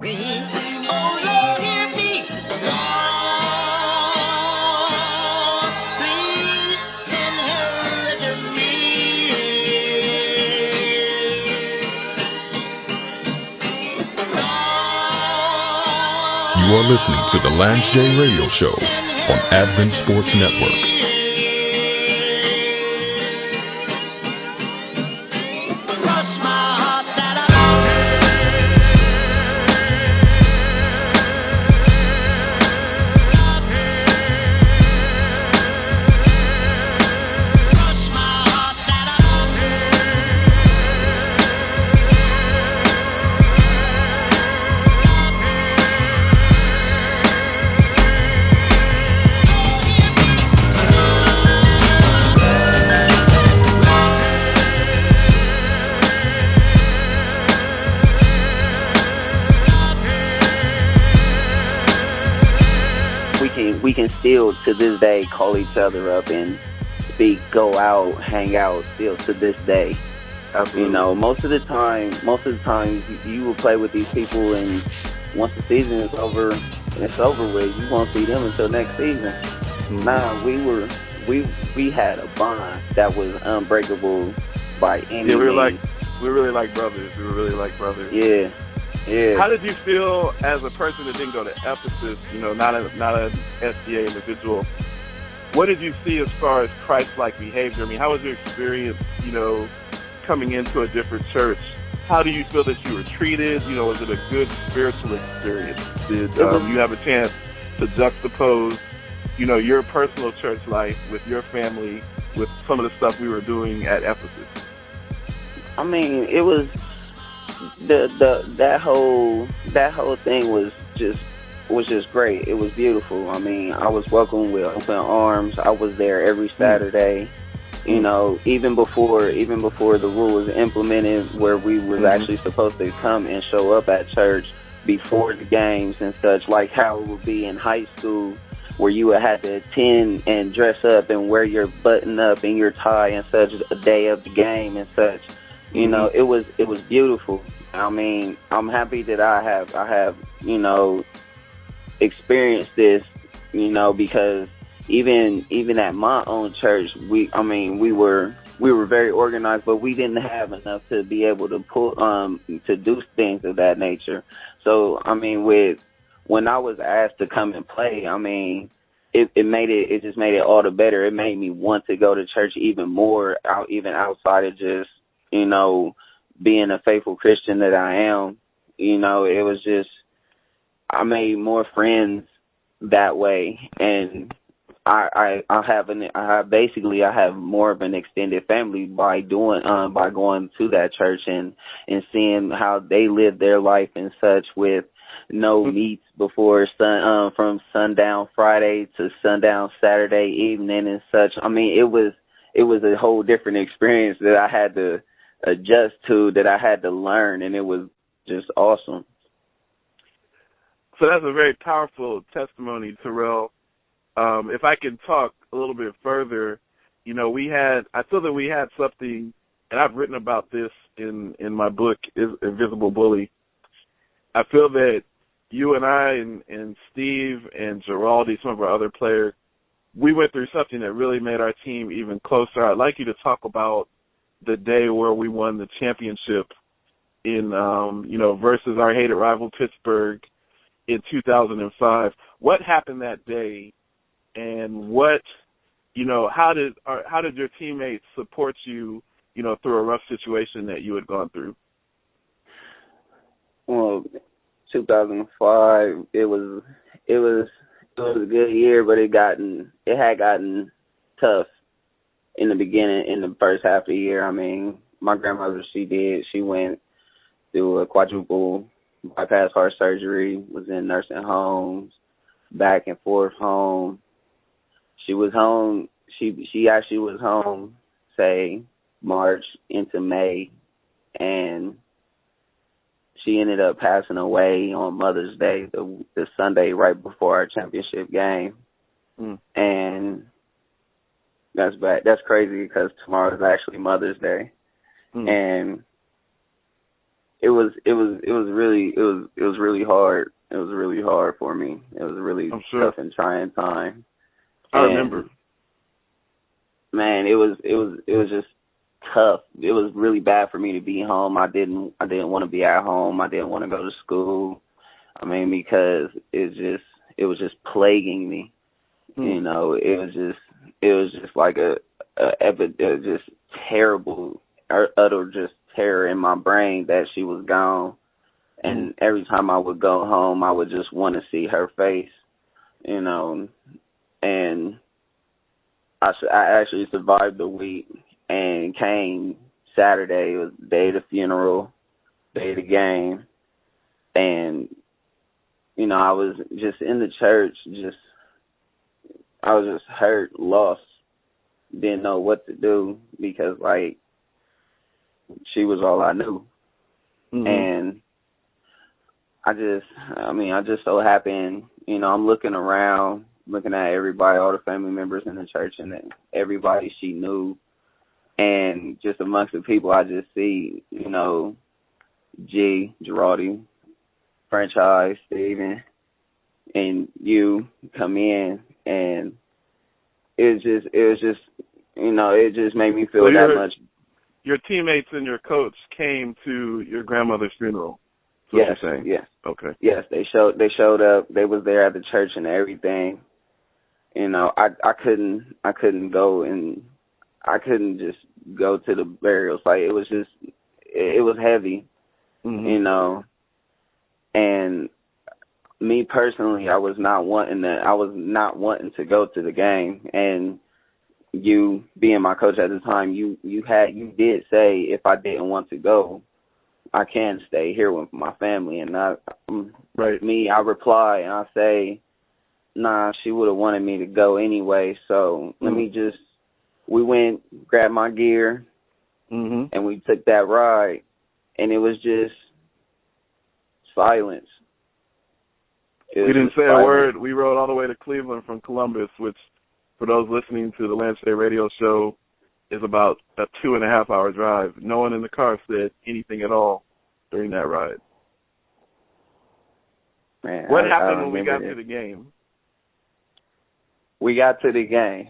Oh Lord, hear me. Lord, please send her to me. You are listening to the Lance J Radio Show on Advent Sports Network. Cross my heart that I cross my heart that we can still to this day call each other up and speak, go out, hang out, still to this day. Absolutely. You know, most of the time you will play with these people, and once the season is over and it's over with, you won't see them until next season. Nah, we had a bond that was unbreakable by any Yeah, we were means. really like brothers. We were really like brothers. Yeah. How did you feel as a person that didn't go to Ephesus, you know, not an SDA individual? What did you see as far as Christ-like behavior? I mean, how was your experience, you know, coming into a different church? How do you feel that you were treated? You know, was it a good spiritual experience? Did you have a chance to juxtapose, you know, your personal church life with your family, with some of the stuff we were doing at Ephesus? I mean, it was that whole thing was just great. It was beautiful. I mean, I was welcomed with open arms. I was there every Saturday. You know, even before the rule was implemented, where we was actually supposed to come and show up at church before the games and such, like how it would be in high school, where you would have to attend and dress up and wear your button up and your tie and such a day of the game and such. You know, it was beautiful. I mean, I'm happy that I have you know, experienced this, you know, because even at my own church, we were very organized, but we didn't have enough to be able to to do things of that nature. So I mean, when I was asked to come and play, I mean, it just made it all the better. It made me want to go to church even more, even outside of just, you know, being a faithful Christian that I am. You know, it was just, I made more friends that way, and I have more of an extended family by going to that church and seeing how they live their life and such, with no meets before from sundown Friday to sundown Saturday evening and such. I mean, it was a whole different experience that I had to adjust to, that I had to learn, and it was just awesome. So that's a very powerful testimony, Terrell. If I can talk a little bit further, you know, I feel that we had something, and I've written about this in my book, Invisible Bully. I feel that you and I and Steve and Giraldi, some of our other players, we went through something that really made our team even closer. I'd like you to talk about the day where we won the championship in, you know, versus our hated rival Pittsburgh in 2005. What happened that day, and what, you know, how did your teammates support you, you know, through a rough situation that you had gone through? Well, 2005, it was a good year, but it had gotten tough in the beginning, in the first half of the year. I mean, my grandmother, she went through a quadruple bypass heart surgery, was in nursing homes, back and forth home. She was home. She actually was home, say, March into May, and she ended up passing away on Mother's Day, the Sunday right before our championship game. And that's bad. That's crazy, because tomorrow is actually Mother's Day. And it was really hard. It was really hard for me. It was a really I'm sure. tough and trying time. I remember. Man, it was just tough. It was really bad for me to be home. I didn't want to be at home. I didn't want to go to school. I mean, because it was just plaguing me. You know, it was just like just terrible, utter just terror in my brain that she was gone. And every time I would go home, I would just want to see her face, you know. And I actually survived the week and came Saturday. It was the day of the funeral, day of the game. And, you know, I was just in the church, I was just hurt, lost, didn't know what to do because, like, she was all I knew. And I just so happened, you know, I'm looking around, looking at everybody, all the family members in the church and everybody she knew. And just amongst the people I just see, you know, G, Girardi, Franchise, Steven, and you come in, and it was just, you know, it just made me feel that much. Your teammates and your coach came to your grandmother's funeral. Yes, you're saying? yes. Okay. Yes, they showed up. They was there at the church and everything. You know, I couldn't go, and I couldn't just go to the burial site. It was heavy, you know. And me personally, I was not wanting to go to the game. And you being my coach at the time, you did say if I didn't want to go, I can stay here with my family. And I reply and I say, nah, she would have wanted me to go anyway. So we went, grabbed my gear, and we took that ride, and it was just silence. We didn't say a word. We rode all the way to Cleveland from Columbus, which, for those listening to the Lance J Radio Show, is about a 2.5-hour drive. No one in the car said anything at all during that ride. Man, what happened when we got to the game? We got to the game.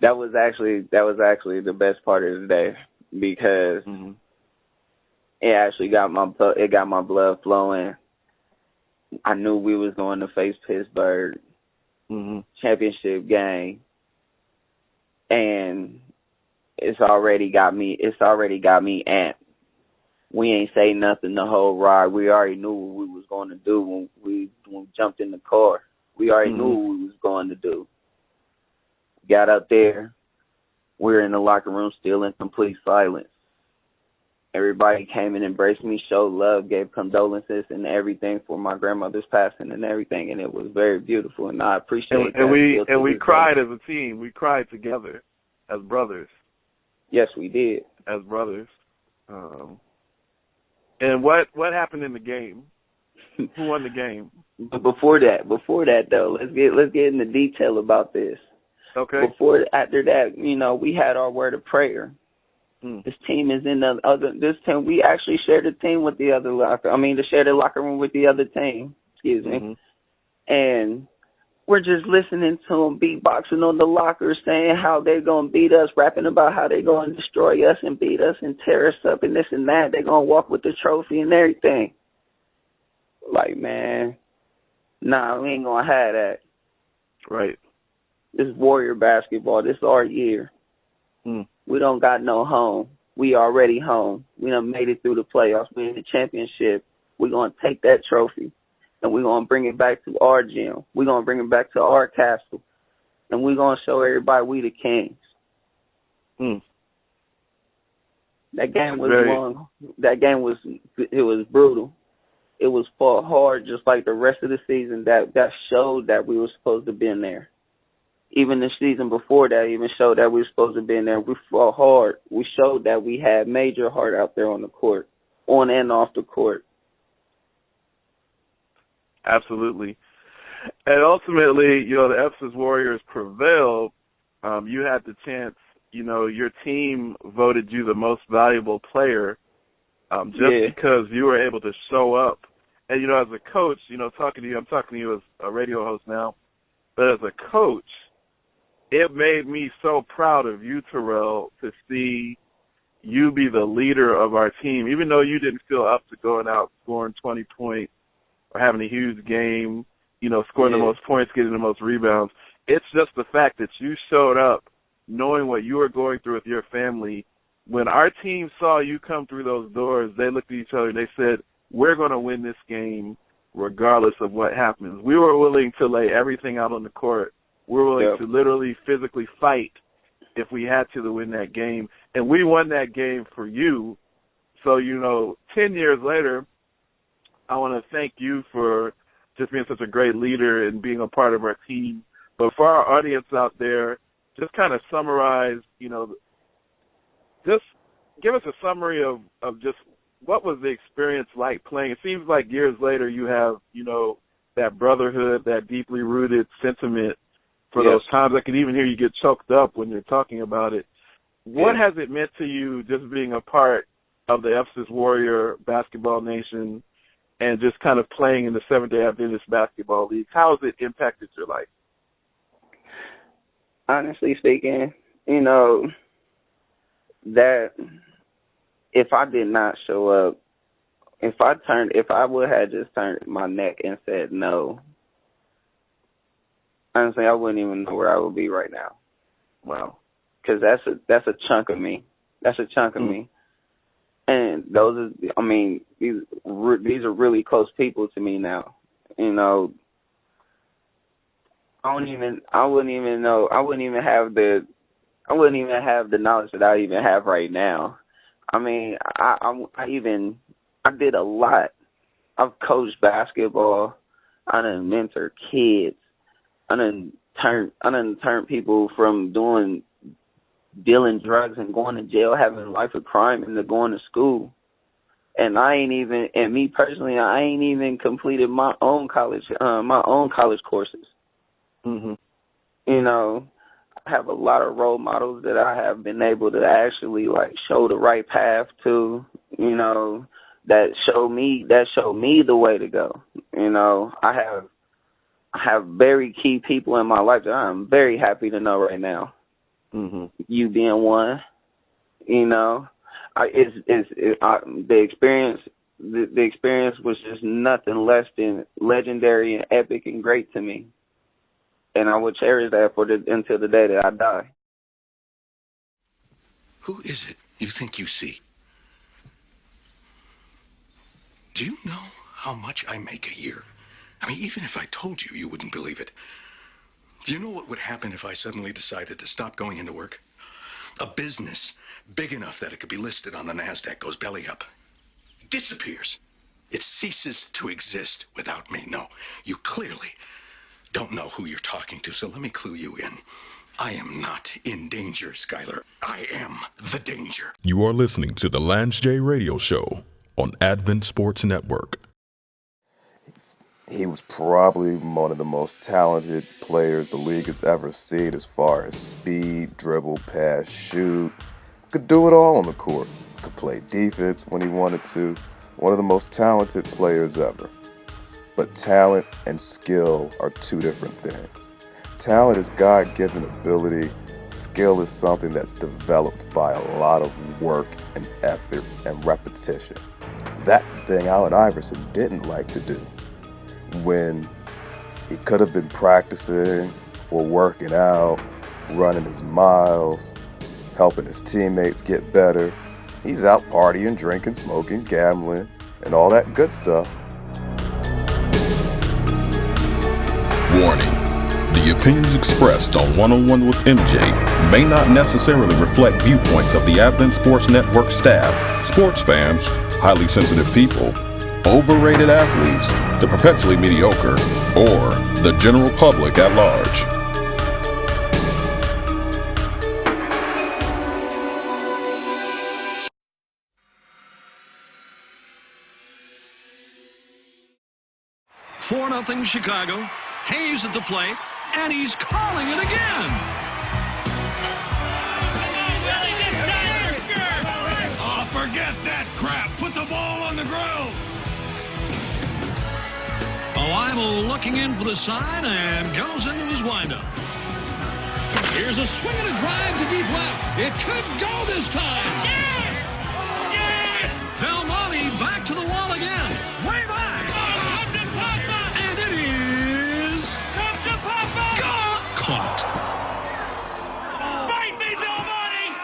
That was actually the best part of the day because it actually got my blood flowing. I knew we was going to face Pittsburgh championship game, and it's already got me amped. We ain't say nothing the whole ride. We already knew what we was going to do when we jumped in the car. We already knew what we was going to do. Got up there. We were in the locker room still in complete silence. Everybody came and embraced me, showed love, gave condolences and everything for my grandmother's passing and everything, and it was very beautiful, and I appreciate that. And we cried as a team. We cried together as brothers. Yes, we did. As brothers. And what happened in the game? Who won the game? But before that though, let's get into detail about this. Okay. After that, you know, we had our word of prayer. This team is in this team. We actually shared the team with the other shared the locker room with the other team. Excuse me. And we're just listening to them beatboxing on the locker, saying how they're gonna beat us, rapping about how they're gonna destroy us and beat us and tear us up and this and that. They're gonna walk with the trophy and everything. Like, man, nah, we ain't gonna have that. Right. This is Warrior basketball. This is our year. We don't got no home. We already home. We done made it through the playoffs. We in the championship. We're going to take that trophy, and we're going to bring it back to our gym. We're going to bring it back to our castle, and we're going to show everybody we the kings. That game was long. That game was brutal. It was fought hard, just like the rest of the season. That showed that we were supposed to be in there. Even the season before that even showed that we were supposed to be in there. We fought hard. We showed that we had major heart out there on the court, on and off the court. Absolutely. And ultimately, you know, the Epsis Warriors prevailed. You had the chance, you know, your team voted you the most valuable player just because you were able to show up. And, as a coach, talking to you, I'm talking to you as a radio host now, but as a coach, it made me so proud of you, Terrell, to see you be the leader of our team, even though you didn't feel up to going out scoring 20 points or having a huge game, scoring the most points, getting the most rebounds. It's just the fact that you showed up knowing what you were going through with your family. When our team saw you come through those doors, they looked at each other and they said, we're going to win this game regardless of what happens. We were willing to lay everything out on the court. We were willing to literally physically fight if we had to win that game. And we won that game for you. So, 10 years later, I want to thank you for just being such a great leader and being a part of our team. But for our audience out there, just kind of summarize, just give us a summary of just what was the experience like playing. It seems like years later you have, that brotherhood, that deeply rooted sentiment for those times. I can even hear you get choked up when you're talking about it. What has it meant to you just being a part of the Ephesus Warrior basketball nation and just kind of playing in the Seventh-day Adventist Basketball League? How has it impacted your life? Honestly speaking, that if I did not show up, if I would have just turned my neck and said no, honestly, I wouldn't even know where I would be right now. Wow. Because that's a chunk of me. That's a chunk of me. And these are really close people to me now. I wouldn't even have the knowledge that I even have right now. I did a lot. I've coached basketball. I done mentored kids. I done turned people from dealing drugs and going to jail, having a life of crime, into going to school. And me personally, I ain't even completed my own college courses. Mm-hmm. I have a lot of role models that I have been able to actually show the right path to, that show me the way to go. I have very key people in my life that I'm very happy to know right now. Mm-hmm. You being one, the experience was just nothing less than legendary and epic and great to me. And I will cherish that until the day that I die. Who is it you think you see? Do you know how much I make a year? Even if I told you, you wouldn't believe it. Do you know what would happen if I suddenly decided to stop going into work? A business big enough that it could be listed on the NASDAQ goes belly up. Disappears. It ceases to exist without me. No, you clearly don't know who you're talking to, so let me clue you in. I am not in danger, Skylar. I am the danger. You are listening to the Lance J Radio Show on Advent Sports Network. He was probably one of the most talented players the league has ever seen as far as speed, dribble, pass, shoot. Could do it all on the court. Could play defense when he wanted to. One of the most talented players ever. But talent and skill are two different things. Talent is God-given ability. Skill is something that's developed by a lot of work and effort and repetition. That's the thing Allen Iverson didn't like to do. When he could have been practicing or working out, running his miles, helping his teammates get better, he's out partying, drinking, smoking, gambling, and all that good stuff. Warning. The opinions expressed on One-on-One with MJ may not necessarily reflect viewpoints of the Advent Sports Network staff, sports fans, highly sensitive people, overrated athletes, the perpetually mediocre, or the general public at large. Four 0 Chicago. Hayes at the plate, and he's calling it again. Oh, forget that crap. Put the Weimel looking in for the sign and goes into his windup. Here's a swing and a drive to deep left. It could go this time. Yes! Yes! Belmonte back to the wall again. Way back. Come to Papa! And it is Come to Papa! caught. Fight me, Belmonte!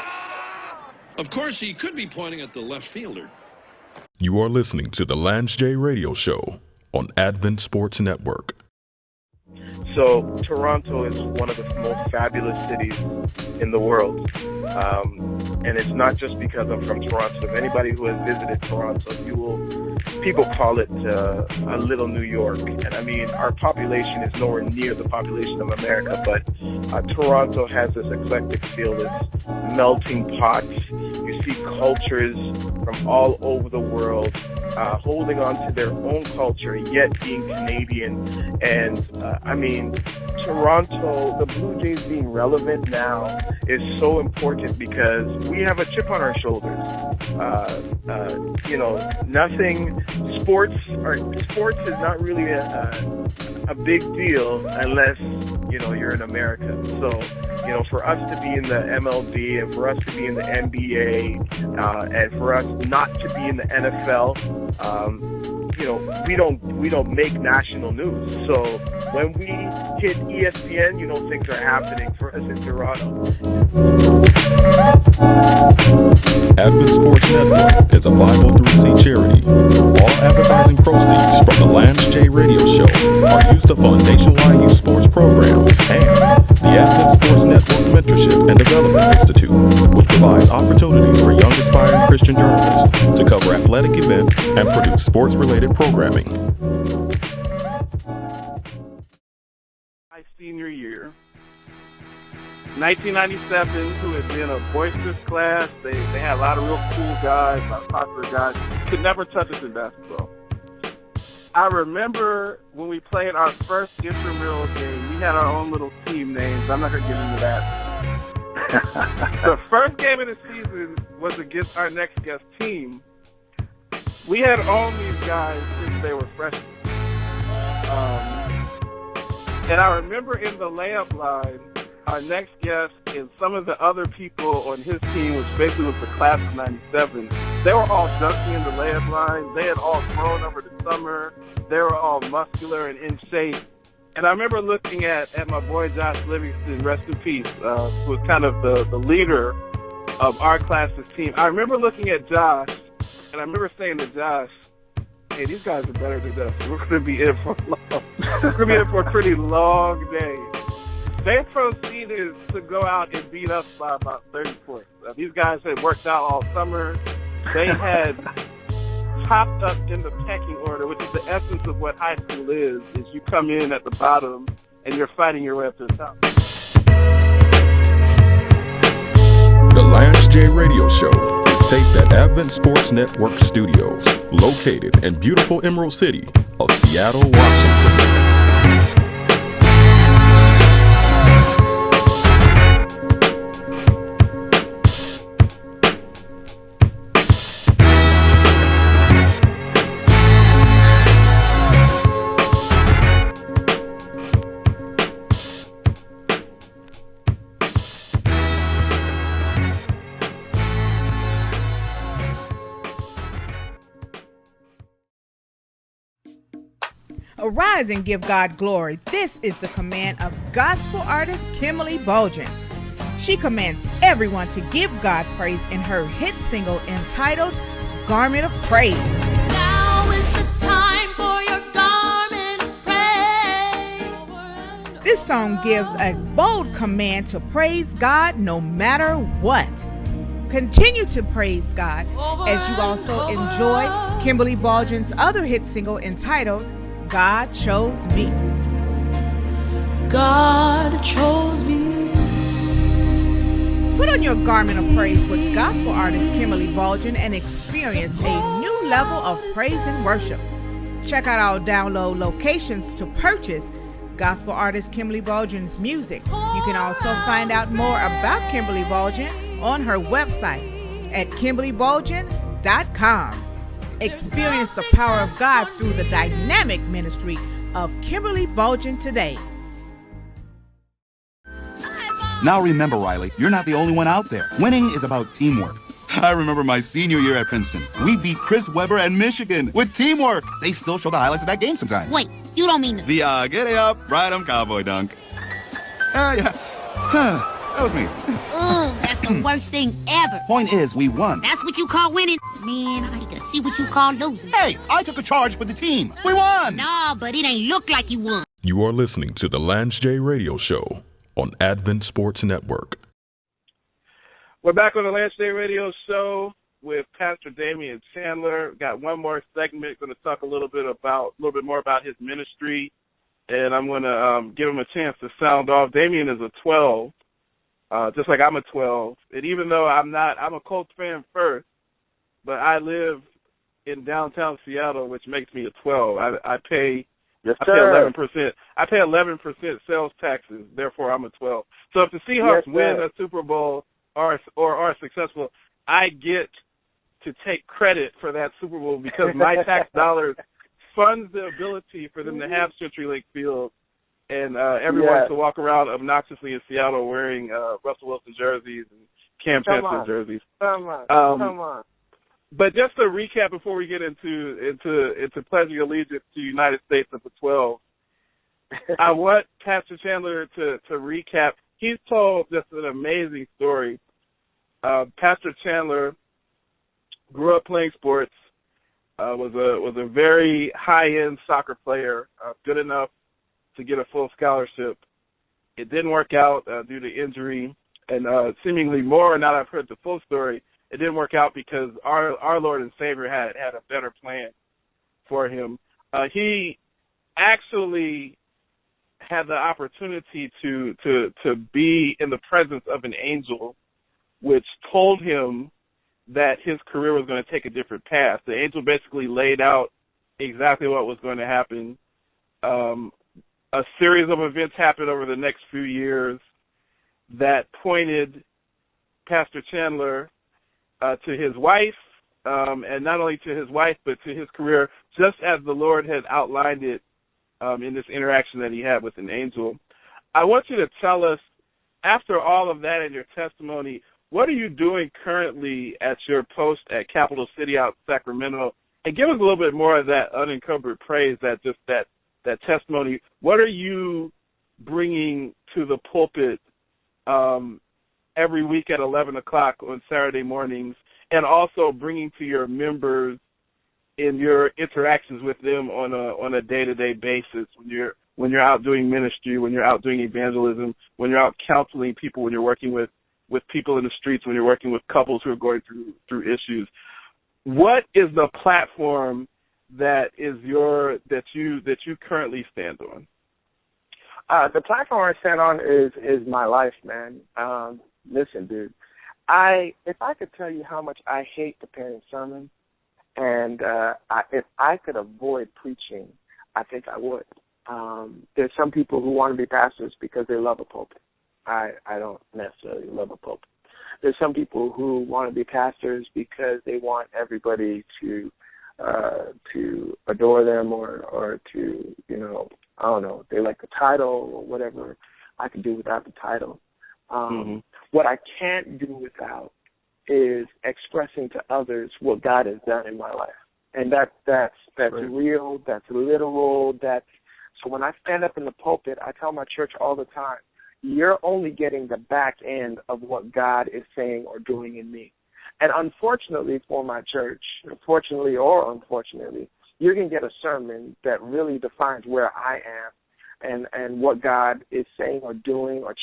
Of course, he could be pointing at the left fielder. You are listening to the Lance J Radio Show on Advent Sports Network. So Toronto is one of the most fabulous cities in the world. And it's not just because I'm from Toronto. If anybody who has visited Toronto, people call it a little New York. And I mean, our population is nowhere near the population of America, but Toronto has this eclectic feel, this melting pot. You see cultures from all over the world holding on to their own culture, yet being Canadian. And I mean, Toronto, the Blue Jays being relevant now is so important because we have a chip on our shoulders. Sports is not really a big deal unless, you're in America. So, for us to be in the MLB and for us to be in the NBA and for us not to be in the NFL, we don't make national news. So when we hit ESPN, things are happening for us in Toronto. Advent Sports Network is a 503c charity. All advertising proceeds from the Lance J Radio Show are used to fund nationwide youth sports programs and the Advent Sports Network Mentorship and Development Institute, which provides opportunities for young aspiring Christian journalists to cover athletic events and produce sports-related programming. My senior year, 1997, who had been a boisterous class. They had a lot of real cool guys, a lot of popular guys. Could never touch us in basketball. I remember when we played our first intramural game, we had our own little team names. I'm not going to get into that. The first game of the season was against our next guest team. We had owned these guys since they were freshmen. And I remember in the layup line, our next guest and some of the other people on his team, which basically was the class of 97, they were all dunking in the layup line. They had all grown over the summer. They were all muscular and in shape. And I remember looking at my boy Josh Livingston, rest in peace, who was kind of the leader of our class's team. I remember looking at Josh, and I remember saying to Josh, hey, these guys are better than us. We're going to be in for a pretty long day. They proceeded to go out and beat us by about 30 points. These guys had worked out all summer. They had topped up in the pecking order, which is the essence of what high school is you come in at the bottom and you're fighting your way up to the top. The Lance J Radio Show is taped at Advent Sports Network Studios, located in beautiful Emerald City of Seattle, Washington. Arise and give God glory. This is the command of gospel artist Kimberly Bolgen. She commands everyone to give God praise in her hit single entitled Garment of Praise. Now is the time for your garment of praise. This song gives a bold command to praise God no matter what. Continue to praise God as you also enjoy Kimberly Bolgen's other hit single entitled God Chose Me. God chose me. Put on your garment of praise with gospel artist Kimberly Bolgen and experience a new level of praise and worship. Check out our download locations to purchase gospel artist Kimberly Bolgen's music. You can also find out more about Kimberly Bolgen on her website at KimberlyBolgen.com. Experience the power of God through the dynamic ministry of Kimberly Bulgin today. Now remember, Riley, you're not the only one out there. Winning is about teamwork. I remember my senior year at Princeton. We beat Chris Webber and Michigan with teamwork. They still show the highlights of that game sometimes. Wait, you don't mean the giddy up, ride 'em cowboy dunk. Yeah. That was me. Ugh, that's the worst thing ever. Point is, we won. That's what you call winning? Man, I can see what you call losing. Hey, I took a charge for the team. We won! Nah, but it ain't look like you won. You are listening to the Lance J Radio Show on Advent Sports Network. We're back on the Lance J Radio Show with Pastor Damian Chandler. Got one more segment. Going to talk a little bit more about his ministry, and I'm going to give him a chance to sound off. Damian is a 12, just like I'm a 12. And even though I'm a Colts fan first, but I live in downtown Seattle, which makes me a 12. I pay 11%. I pay 11% sales taxes. Therefore, I'm a 12. So if the Seahawks win a Super Bowl or are successful, I get to take credit for that Super Bowl because my tax dollars funds the ability for them to have CenturyLink Field and everyone to walk around obnoxiously in Seattle wearing Russell Wilson jerseys and Cam Chancellor jerseys. Come on. But just to recap before we get into pledging allegiance to the United States of the 12, I want Pastor Chandler to recap. He's told just an amazing story. Pastor Chandler grew up playing sports, was a very high-end soccer player, good enough to get a full scholarship. It didn't work out due to injury, and seemingly more, now that I've heard the full story, it didn't work out because our Lord and Savior had a better plan for him. He actually had the opportunity to be in the presence of an angel, which told him that his career was going to take a different path. The angel basically laid out exactly what was going to happen. A series of events happened over the next few years that pointed Pastor Chandler to his wife, and not only to his wife, but to his career, just as the Lord had outlined it in this interaction that he had with an angel. I want you to tell us, after all of that in your testimony, what are you doing currently at your post at Capital City out in Sacramento? And give us a little bit more of that unencumbered praise, that testimony. What are you bringing to the pulpit every week at 11 o'clock on Saturday mornings, and also bringing to your members in your interactions with them on a day-to-day basis when you're out doing ministry, when you're out doing evangelism, when you're out counseling people, when you're working with people in the streets, when you're working with couples who are going through issues? What is the platform that you currently stand on? The platform I stand on is my life, man. Listen, dude, if I could tell you how much I hate preparing sermons, and if I could avoid preaching, I think I would. There's some people who want to be pastors because they love a pulpit. I don't necessarily love a pulpit. There's some people who want to be pastors because they want everybody to adore them or to, I don't know, they like the title or whatever. I could do without the title. What I can't do without is expressing to others what God has done in my life. And that's real, that's literal, so when I stand up in the pulpit, I tell my church all the time, you're only getting the back end of what God is saying or doing in me. And unfortunately for my church, fortunately or unfortunately, you're going to get a sermon that really defines where I am and what God is saying or doing or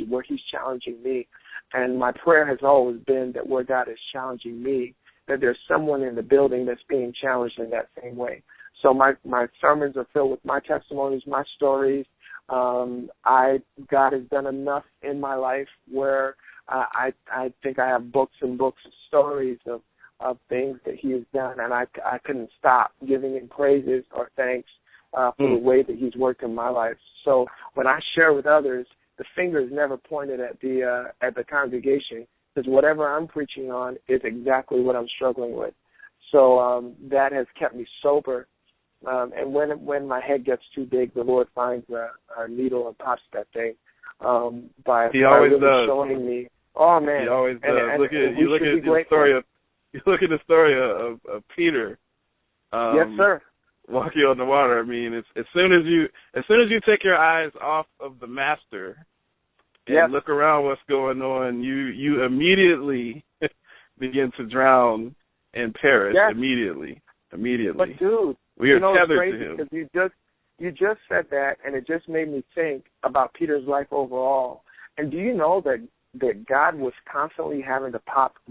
where he's challenging me. And my prayer has always been that where God is challenging me, that there's someone in the building that's being challenged in that same way. So my sermons are filled with my testimonies, my stories. God has done enough in my life where I think I have books and books of stories of things that he has done, and I couldn't stop giving him praises or thanks for the way that he's worked in my life. So when I share with others, the finger is never pointed at the congregation, because whatever I'm preaching on is exactly what I'm struggling with. So that has kept me sober And when my head gets too big, the Lord finds a needle and pops that thing. By always really does. showing me. Oh man, He always does. And look at the story of Peter. Yes, sir. Walking on the water. I mean, as soon as you take your eyes off of the master and look around what's going on, you immediately begin to drown and perish immediately. But dude, we are tethered crazy to him. Because you just said that, and it just made me think about Peter's life overall. And do you know that God was constantly having to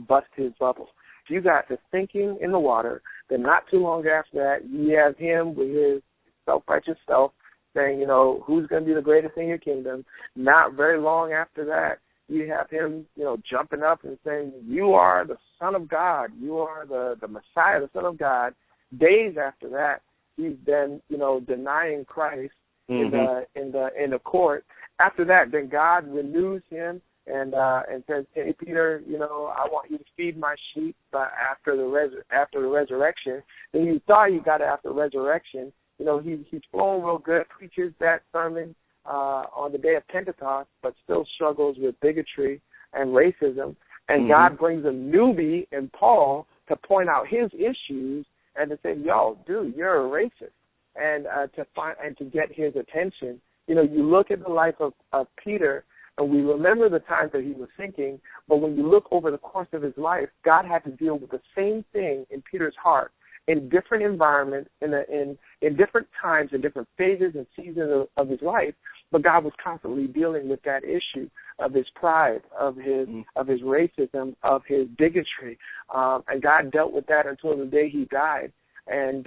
bust his bubble? You got the thinking in the water. Then not too long after that, you have him with his self-righteous self saying, who's going to be the greatest in your kingdom? Not very long after that, you have him, jumping up and saying, you are the Son of God. You are the Messiah, the Son of God. Days after that, he's then, denying Christ in the court. After that, then God renews him and says, hey, Peter, I want you to feed my sheep after the resurrection. Then you thought you got it after resurrection. He's flowing real good, preaches that sermon on the day of Pentecost, but still struggles with bigotry and racism. And God brings a newbie in Paul to point out his issues and to say, yo, dude, you're a racist. And to get his attention. You look at the life of Peter, and we remember the times that he was sinking, but when you look over the course of his life, God had to deal with the same thing in Peter's heart in different environments, in different times, in different phases and seasons of his life, but God was constantly dealing with that issue of his pride, of his racism, of his bigotry, and God dealt with that until the day he died. And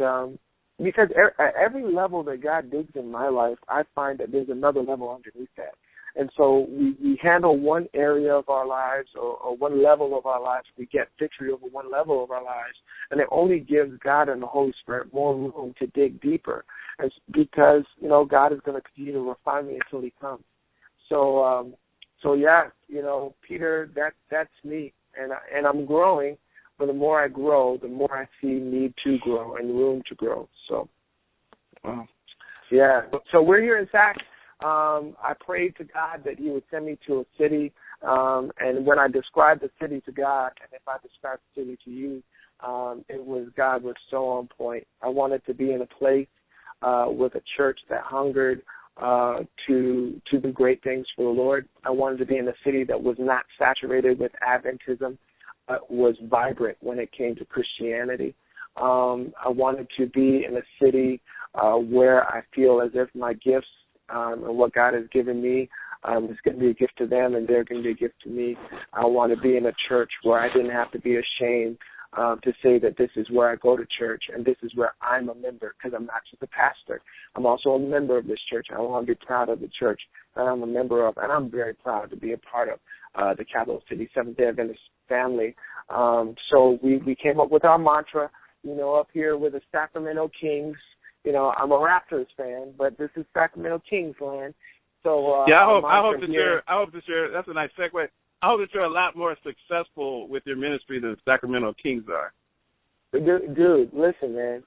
because at every level that God digs in my life, I find that there's another level underneath that. And so we handle one area of our lives or one level of our lives. We get victory over one level of our lives. And it only gives God and the Holy Spirit more room to dig deeper. And because, God is going to continue to refine me until he comes. So Peter, that's me. And I'm growing. But the more I grow, the more I see need to grow and room to grow. So, So we're here in Sac. I prayed to God that he would send me to a city, and when I described the city to God, and if I described the city to you, God was so on point. I wanted to be in a place with a church that hungered to do great things for the Lord. I wanted to be in a city that was not saturated with Adventism, but was vibrant when it came to Christianity. I wanted to be in a city where I feel as if my gifts and what God has given me is going to be a gift to them, and they're going to be a gift to me. I want to be in a church where I didn't have to be ashamed to say that this is where I go to church and this is where I'm a member, because I'm not just a pastor. I'm also a member of this church. I want to be proud of the church that I'm a member of, and I'm very proud to be a part of the Capital City Seventh-day Adventist family. So we came up with our mantra, up here with the Sacramento Kings. I'm a Raptors fan, but this is Sacramento Kings land. So I hope that you're. That's a nice segue. I hope that you're a lot more successful with your ministry than the Sacramento Kings are. Dude, listen, man.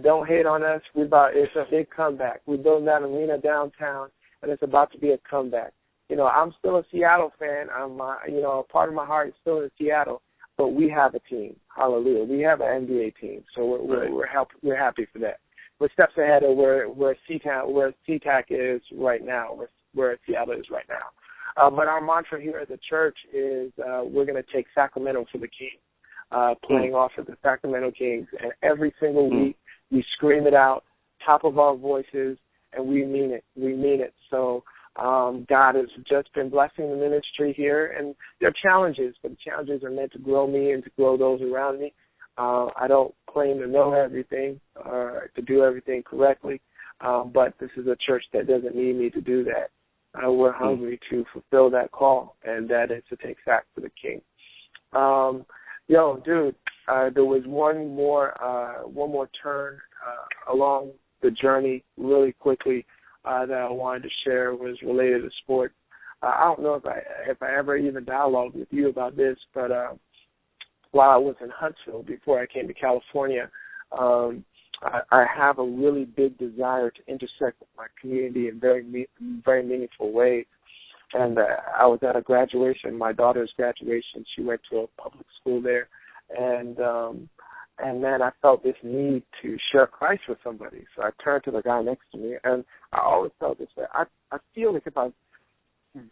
Don't hate on us. It's a big comeback. We're building that arena downtown, and it's about to be a comeback. I'm still a Seattle fan. I'm, part of my heart is still in Seattle, but we have a team. Hallelujah. We have an NBA team, so we're happy for that. We're steps ahead of where SeaTac is right now, where Seattle is right now. But our mantra here at the church is we're going to take Sacramento for the King, playing off of the Sacramento Kings. And every single week we scream it out, top of our voices, and we mean it. We mean it. So God has just been blessing the ministry here. And there are challenges, but the challenges are meant to grow me and to grow those around me. I don't claim to know everything or to do everything correctly, but this is a church that doesn't need me to do that. We're hungry to fulfill that call, and that is to take Sac for the King. Dude, there was one more turn along the journey really quickly that I wanted to share was related to sports. I don't know if I ever even dialogued with you about this, but while I was in Huntsville before I came to California, I have a really big desire to intersect with my community in very meaningful ways. And I was at a graduation, my daughter's graduation. She went to a public school there, and man, I felt this need to share Christ with somebody. So I turned to the guy next to me, and I always felt this way. I feel like if I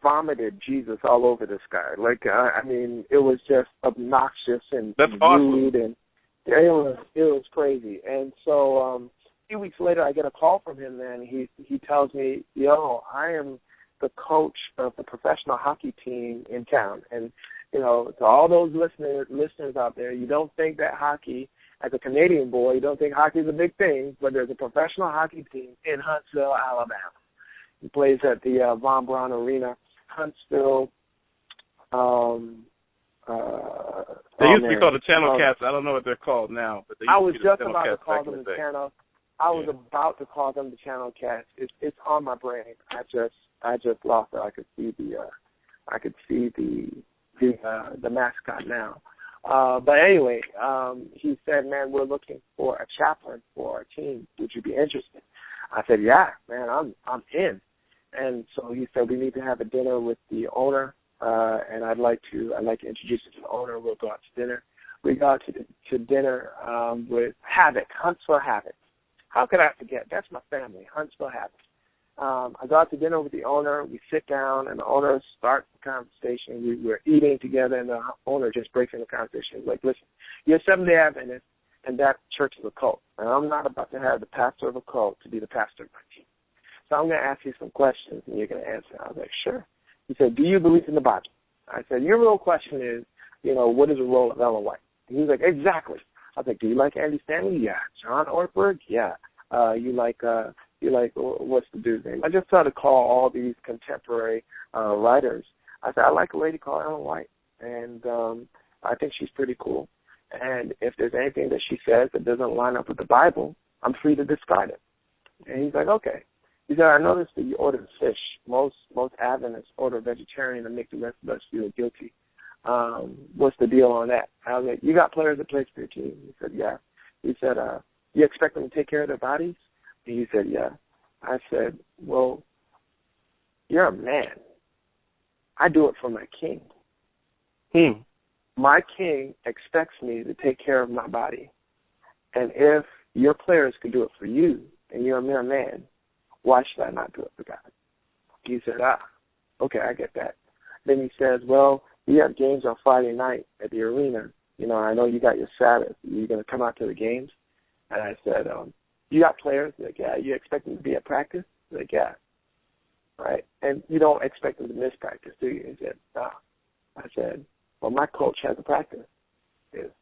vomited Jesus all over this guy. Like, I mean, it was just obnoxious and rude, and it was crazy. And so a few weeks later, I get a call from him, man. He tells me, yo, I am the coach of the professional hockey team in town. And, you know, to all those listeners out there, you don't think that hockey, as a Canadian boy, you don't think hockey is a big thing, but there's a professional hockey team in Huntsville, Alabama. He plays at the Von Braun Arena, Huntsville. They used to be called the Channel Cats. I don't know what they're called now. But I was just about to call them the Channel. I was about to call them the Channel Cats. It's on my brain. I just lost it. I could see the mascot now. But anyway, he said, man, we're looking for a chaplain for our team. Would you be interested? I said, yeah, man, I'm in. And so he said, we need to have a dinner with the owner, and I'd like to introduce you to the owner. We'll go out to dinner. We go out to dinner with Havoc, Huntsville Havoc. How could I forget? That's my family, Huntsville Havoc. I go out to dinner with the owner. We sit down, and the owner starts the conversation. We're eating together, and the owner just breaks into the conversation. He's like, listen, you're Seventh-day Adventist, and that church is a cult. And I'm not about to have the pastor of a cult to be the pastor of my team. So I'm going to ask you some questions, and you're going to answer. I was like, sure. He said, do you believe in the Bible? I said, your real question is, you know, what is the role of Ellen White? And he was like, exactly. I was like, do you like Andy Stanley? Yeah. John Ortberg? Yeah. You like what's the dude's name? I just started to call all these contemporary writers. I said, I like a lady called Ellen White, and I think she's pretty cool. And if there's anything that she says that doesn't line up with the Bible, I'm free to discard it. And he's like, okay. He said, I noticed that you ordered fish. Most Adventists order vegetarian and make the rest of us feel guilty. What's the deal on that? I was like, you got players that play for your team? He said, yeah. He said, you expect them to take care of their bodies? And he said, yeah. I said, well, you're a man. I do it for my king. My king expects me to take care of my body. And if your players can do it for you and you're a mere man, why should I not do it for God? He said, okay, I get that. Then he says, well, we have games on Friday night at the arena. You know, I know you got your Sabbath. Are you going to come out to the games? And I said, you got players? He's like, yeah. You expect them to be at practice? He's like, yeah. Right? And you don't expect them to miss practice, do you? He said, no. I said, well, my coach has a practice. It's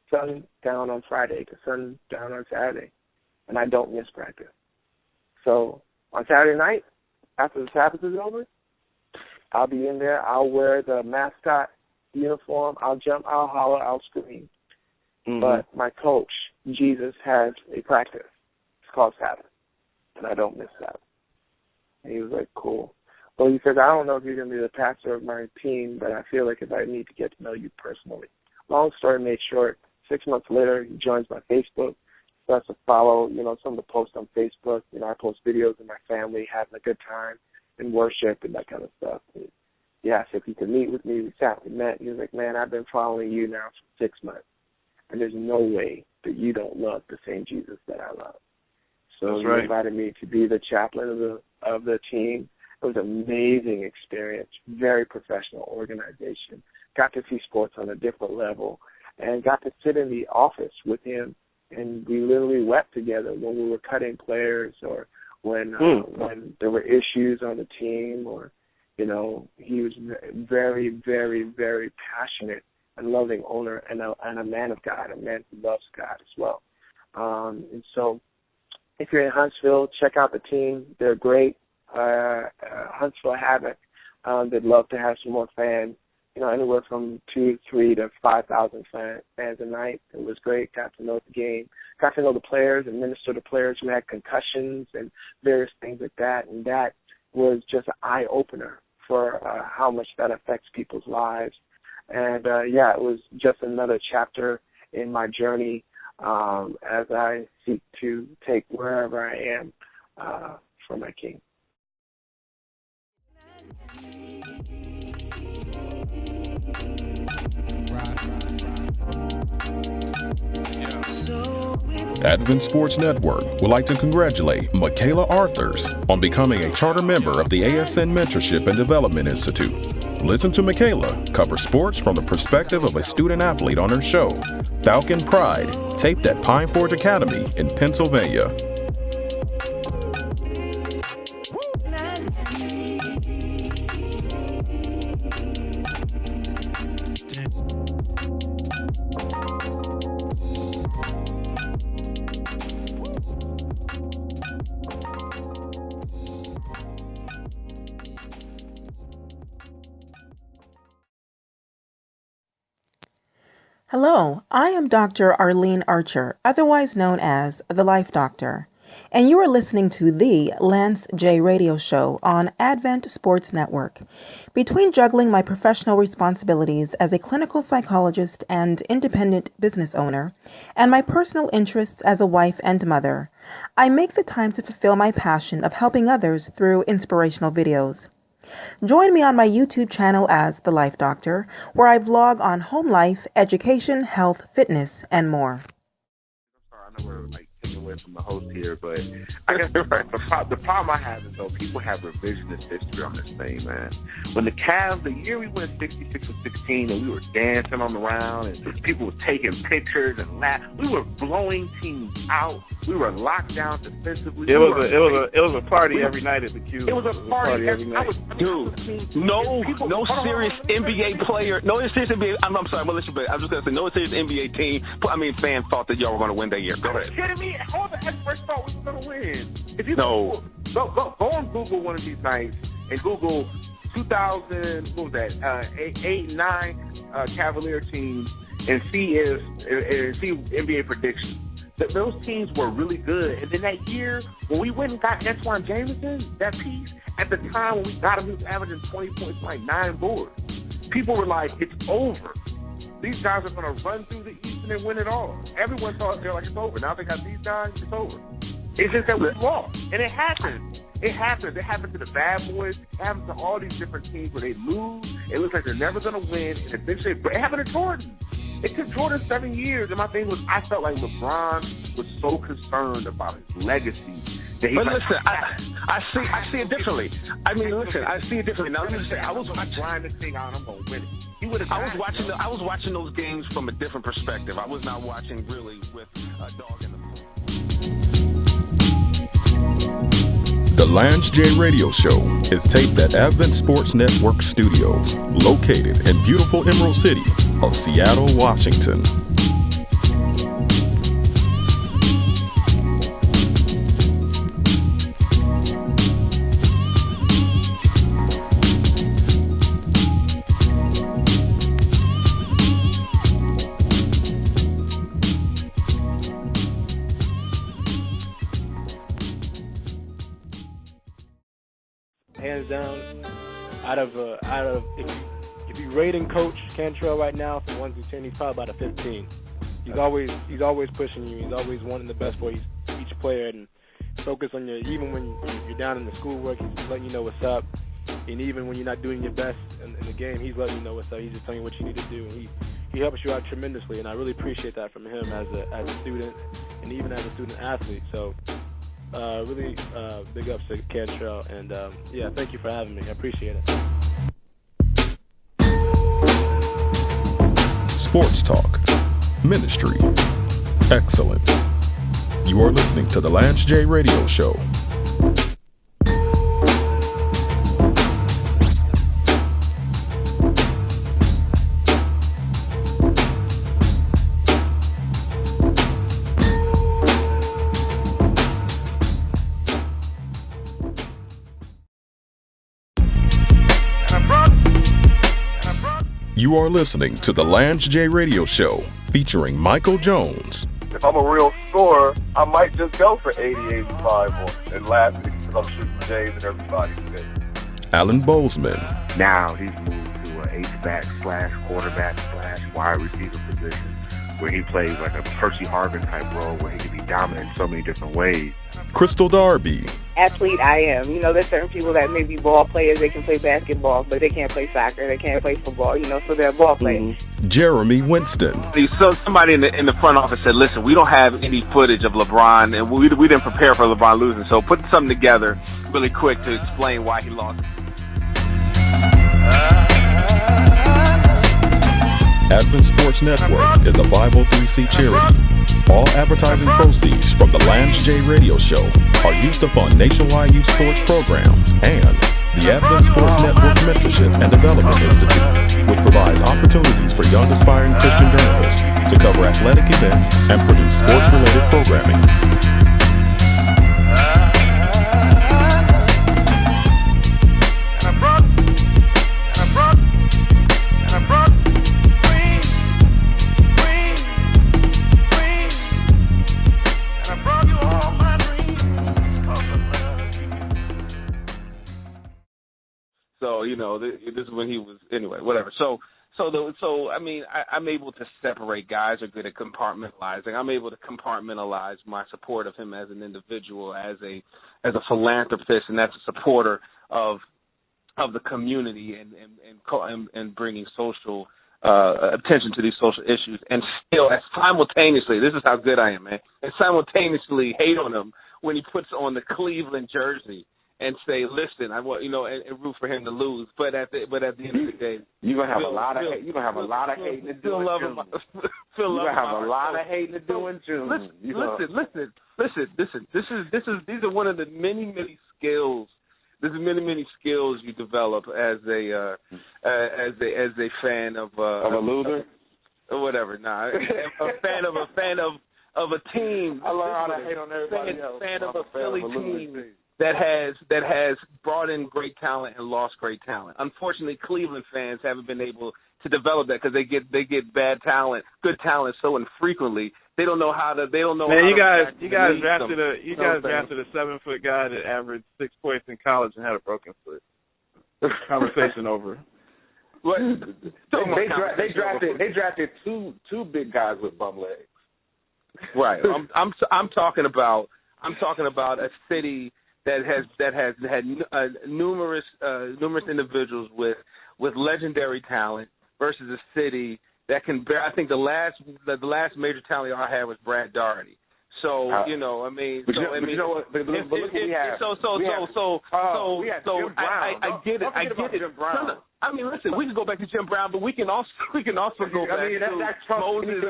sun down on Friday to sun down on Saturday, and I don't miss practice. So on Saturday night, after the Sabbath is over, I'll be in there. I'll wear the mascot uniform. I'll jump. I'll holler. I'll scream. Mm-hmm. But my coach, Jesus, has a practice. It's called Sabbath, and I don't miss Sabbath. And he was like, cool. Well, he says, I don't know if you're going to be the pastor of my team, but I feel like if I need to get to know you personally. Long story made short, 6 months later, he joins my Facebook, starts to follow, you know, some of the posts on Facebook. You know, I post videos of my family having a good time and worship and that kind of stuff. And he asked if he could meet with me. We sat, we met. He was like, man, I've been following you now for 6 months, and there's no way that you don't love the same Jesus that I love. So he invited me to be the chaplain of the team. It was an amazing experience, very professional organization. Got to see sports on a different level and got to sit in the office with him, and we literally wept together when we were cutting players or when there were issues on the team, or, you know, he was very, very, very passionate and loving owner and a man of God, a man who loves God as well. And so if you're in Huntsville, check out the team. They're great. Huntsville Havoc. They'd love to have some more fans, you know, anywhere from 2,000 to 3,000 to 5,000 fans a night. It was great. Got to know the game. Got to know the players and minister to players who had concussions and various things like that. And that was just an eye-opener for how much that affects people's lives. And, it was just another chapter in my journey as I seek to take wherever I am for my King. Advent Sports Network would like to congratulate Michaela Arthurs on becoming a charter member of the ASN Mentorship and Development Institute. Listen to Michaela cover sports from the perspective of a student athlete on her show, Falcon Pride, taped at Pine Forge Academy in Pennsylvania. Hello, I am Dr. Arlene Archer, otherwise known as The Life Doctor, and you are listening to the Lance J. Radio Show on Advent Sports Network. Between juggling my professional responsibilities as a clinical psychologist and independent business owner, and my personal interests as a wife and mother, I make the time to fulfill my passion of helping others through inspirational videos. Join me on my YouTube channel as The Life Doctor, where I vlog on home life, education, health, fitness, and more. I know we're taking away from the host here, but I guess the problem I have is, though, people have revisionist history on this thing, man. When the Cavs, the year we went 66-16, and we were dancing on the round, and people were taking pictures and laughing, we were blowing teams out. We were locked down defensively. It was a party every night at the Q. It was a party every night. Dude, no serious NBA player. No serious NBA. I'm sorry, I'm just gonna say no serious NBA team. Fan thought that y'all were gonna win that year. Go ahead. Are you kidding me? All the experts thought we were gonna win. If you go on Google one of these nights and Google 2000, what was that? 8, 9 Cavalier teams, and see NBA predictions. Those teams were really good. And then that year, when we went and got Antoine Jameson, that piece, at the time when we got him, he was averaging 20 points, like 9 boards. People were like, it's over. These guys are going to run through the East and win it all. Everyone thought they're like, it's over. Now they got these guys, it's over. It's just that we lost. And it happens. It happens. It happens to the bad boys. It happens to all these different teams where they lose. It looks like they're never going to win. And eventually, it happened to Jordan. It took Jordan 7 years, and my thing was, I felt like LeBron was so concerned about his legacy that he. But listen, I see it differently. I see it differently. Now let me say, I was watching this thing out. I'm gonna win it. I was watching those games from a different perspective. I was not watching really with a dog in the The Lance J. Radio Show is taped at Advent Sports Network Studios, located in beautiful Emerald City of Seattle, Washington. Hands down, out of if you rating Coach Cantrell right now from 1 to 10, he's probably about a 15. He's always pushing you. He's always wanting the best for each player, and focus on even when you're down in the schoolwork, he's letting you know what's up. And even when you're not doing your best in the game, he's letting you know what's up. He's just telling you what you need to do, and he helps you out tremendously. And I really appreciate that from him as a student, and even as a student athlete. So. Really big ups to Cantrell, and thank you for having me. I appreciate it. Sports talk, ministry, excellence. You are listening to the Lance J. Radio Show. You are listening to the Lance J. Radio Show, featuring Michael Jones. If I'm a real scorer, I might just go for 80, 85 and last it because I'm shooting J's and everybody today. Alan Bozeman. Now he's moved to an H-back / quarterback / wide receiver position. where he plays like a Percy Harvin type role where he can be dominant in so many different ways. Crystal Darby. Athlete I am. You know, there's certain people that may be ball players, they can play basketball, but they can't play soccer, they can't play football, you know, so they're ball players. Jeremy Winston. So somebody in the front office said, listen, we don't have any footage of LeBron, and we didn't prepare for LeBron losing, so put something together really quick to explain why he lost. Advent Sports Network is a 503c charity. All advertising proceeds from the Lance J Radio Show are used to fund nationwide youth sports programs and the Advent Sports Network Mentorship and Development Institute, which provides opportunities for young aspiring Christian journalists to cover athletic events and produce sports-related programming. So, you know, this is when he was, anyway, whatever. So I mean, I'm able to separate. Guys are good at compartmentalizing. I'm able to compartmentalize my support of him as an individual, as a philanthropist, and as a supporter of the community and bringing social attention to these social issues, and still simultaneously, this is how good I am, man, and simultaneously hate on him when he puts on the Cleveland jersey and say, listen, I want, you know, and root for him to lose. But at the end of the day, you're gonna have a lot of hate. You're gonna have a lot of hating to do in June. You're gonna have a lot of hating to do in June. Listen. These are one of the many skills. There's many skills you develop as a fan of a loser or whatever. Nah, a fan of a team. I learned how to hate on everybody else. Fan of a Philly team that has brought in great talent and lost great talent. Unfortunately, Cleveland fans haven't been able to develop that because they get good talent so infrequently. They don't know how to. Man, you guys drafted a 7-foot guy that averaged 6 points in college and had a broken foot. Conversation over. What? They drafted two big guys with bum legs. Right. I'm talking about a city that has had numerous individuals with legendary talent versus a city that can bear. I think the last major talent I had was Brad Daugherty. So you know, I mean, but you know what? But look what we have. I get it. Jim Brown. No. I mean, listen, we can go back to Jim Brown, but we can also go back to Moses.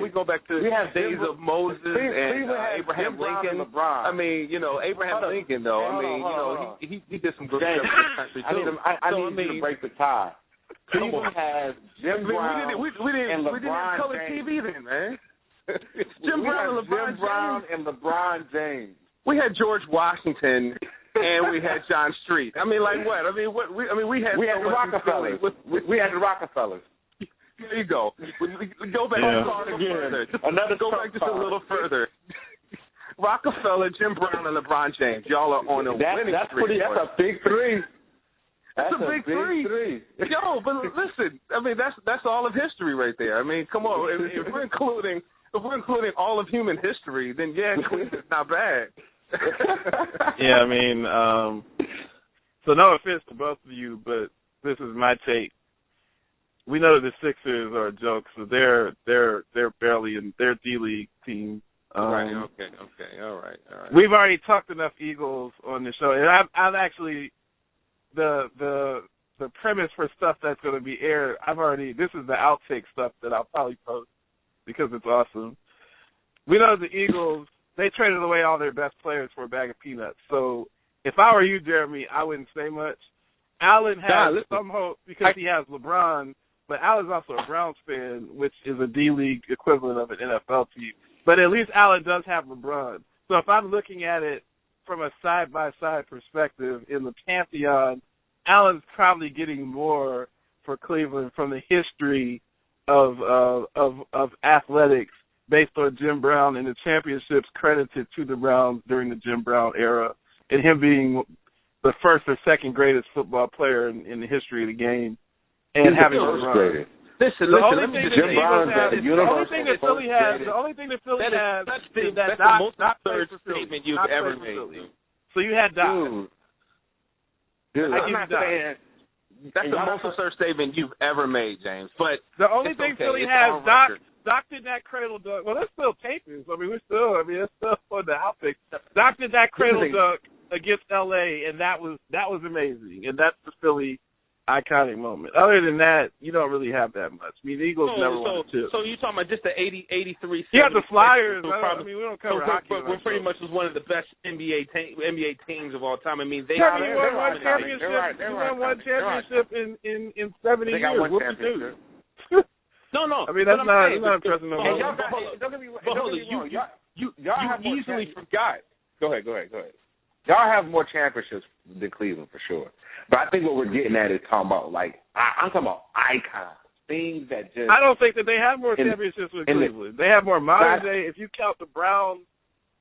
We go back to days of Moses and Abraham Lincoln. I mean, you know, Abraham Lincoln, though. I mean, you know, he did some good stuff in this country too. I need you to break the tie. Cleveland has Jim Brown and LeBron we didn't color James. TV then, man. Jim Brown and LeBron James. We had George Washington and we had John Street. I mean, like what? We had the Rockefellers. We had the Rockefellers. There you go. We go back further. Just a little further. Rockefeller, Jim Brown, and LeBron James. Y'all are on a winning streak. That's a big three. That's a big three. Yo, but listen, I mean that's all of history right there. I mean, come on, if we're including all of human history, then yeah, Cleveland's not bad. Yeah, I mean, so no offense to both of you, but this is my take. We know that the Sixers are a joke, so they're barely in their D-League team. Right. Okay. All right. We've already talked enough Eagles on the show, and I've actually the premise for stuff that's going to be aired. This is the outtake stuff that I'll probably post because it's awesome. We know the Eagles, they traded away all their best players for a bag of peanuts. So if I were you, Jeremy, I wouldn't say much. Allen has some hope because he has LeBron, but Allen's also a Browns fan, which is a D-League equivalent of an NFL team. But at least Allen does have LeBron. So if I'm looking at it from a side-by-side perspective in the pantheon, Allen's probably getting more for Cleveland from the history of athletics based on Jim Brown and the championships credited to the Browns during the Jim Brown era, and him being the first or second greatest football player in the history of the game, and having LeBron. Listen. The Let only me thing just that the Eagles have is the only thing that Philly has is that Doc third statement you've ever made. So you had Doc. Dude, I I'm not saying that's the most absurd statement you've ever made, James. But the only thing Philly has, Doc did that cradle dunk. Well, there's still tapings. I mean, it's still on the outfit. Doc did that cradle dunk against LA, and that was amazing. And that's the Philly iconic moment. Other than that, you don't really have that much. I mean, the Eagles never won a chip. So you're talking about just the 80, 83. You got the Flyers. I mean, we don't cover hockey. But we're pretty much was one of the best NBA teams of all time. I mean, they won one championship. You won one championship in 70 years. What we do? No. I mean, that's not impressive no more. Don't get me wrong. You easily forgot. Go ahead. Y'all have more championships than Cleveland for sure. But I think what we're getting at is talking about, like, I'm talking about icons, things that just. I don't think that they have more championships with Cleveland. They have more modern day. If you count the Browns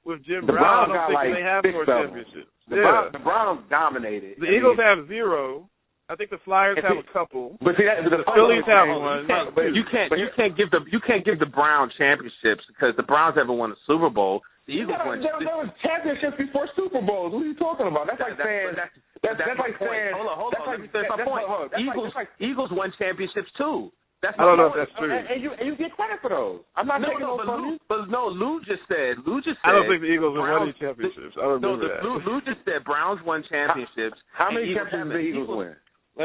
with Jim Brown, I don't think they have more championships. The Browns dominated. The Eagles have 0. I think the Flyers have a couple. But see, the Phillies have one. You can't give the Browns championships because the Browns haven't won a Super Bowl. The Eagles won. There was championships before Super Bowls. What are you talking about? That's like saying. That's like saying. Hold on. Let me finish my point. Eagles won championships too. I don't know if that's true. And you get credit for those. I'm not taking those from you. But Lou just said. I don't think the Eagles have won any championships. I don't remember that. Lou just said Browns won championships. How many championships did the Eagles win? I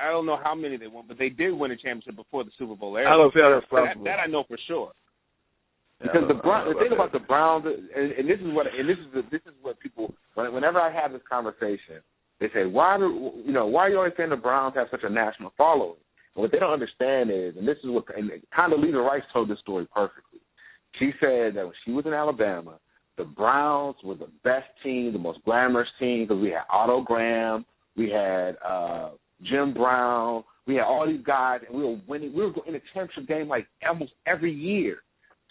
don't know how many they won, but they did win a championship before the Super Bowl era. I don't see how that's possible. That I know for sure. Because the thing about the Browns, and this is what people. Whenever I have this conversation, they say, why are you always saying the Browns have such a national following? And what they don't understand is, and Condoleezza Rice told this story perfectly. She said that when she was in Alabama, the Browns were the best team, the most glamorous team, because we had Otto Graham. We had Jim Brown. We had all these guys, and we were winning. We were in a championship game like almost every year.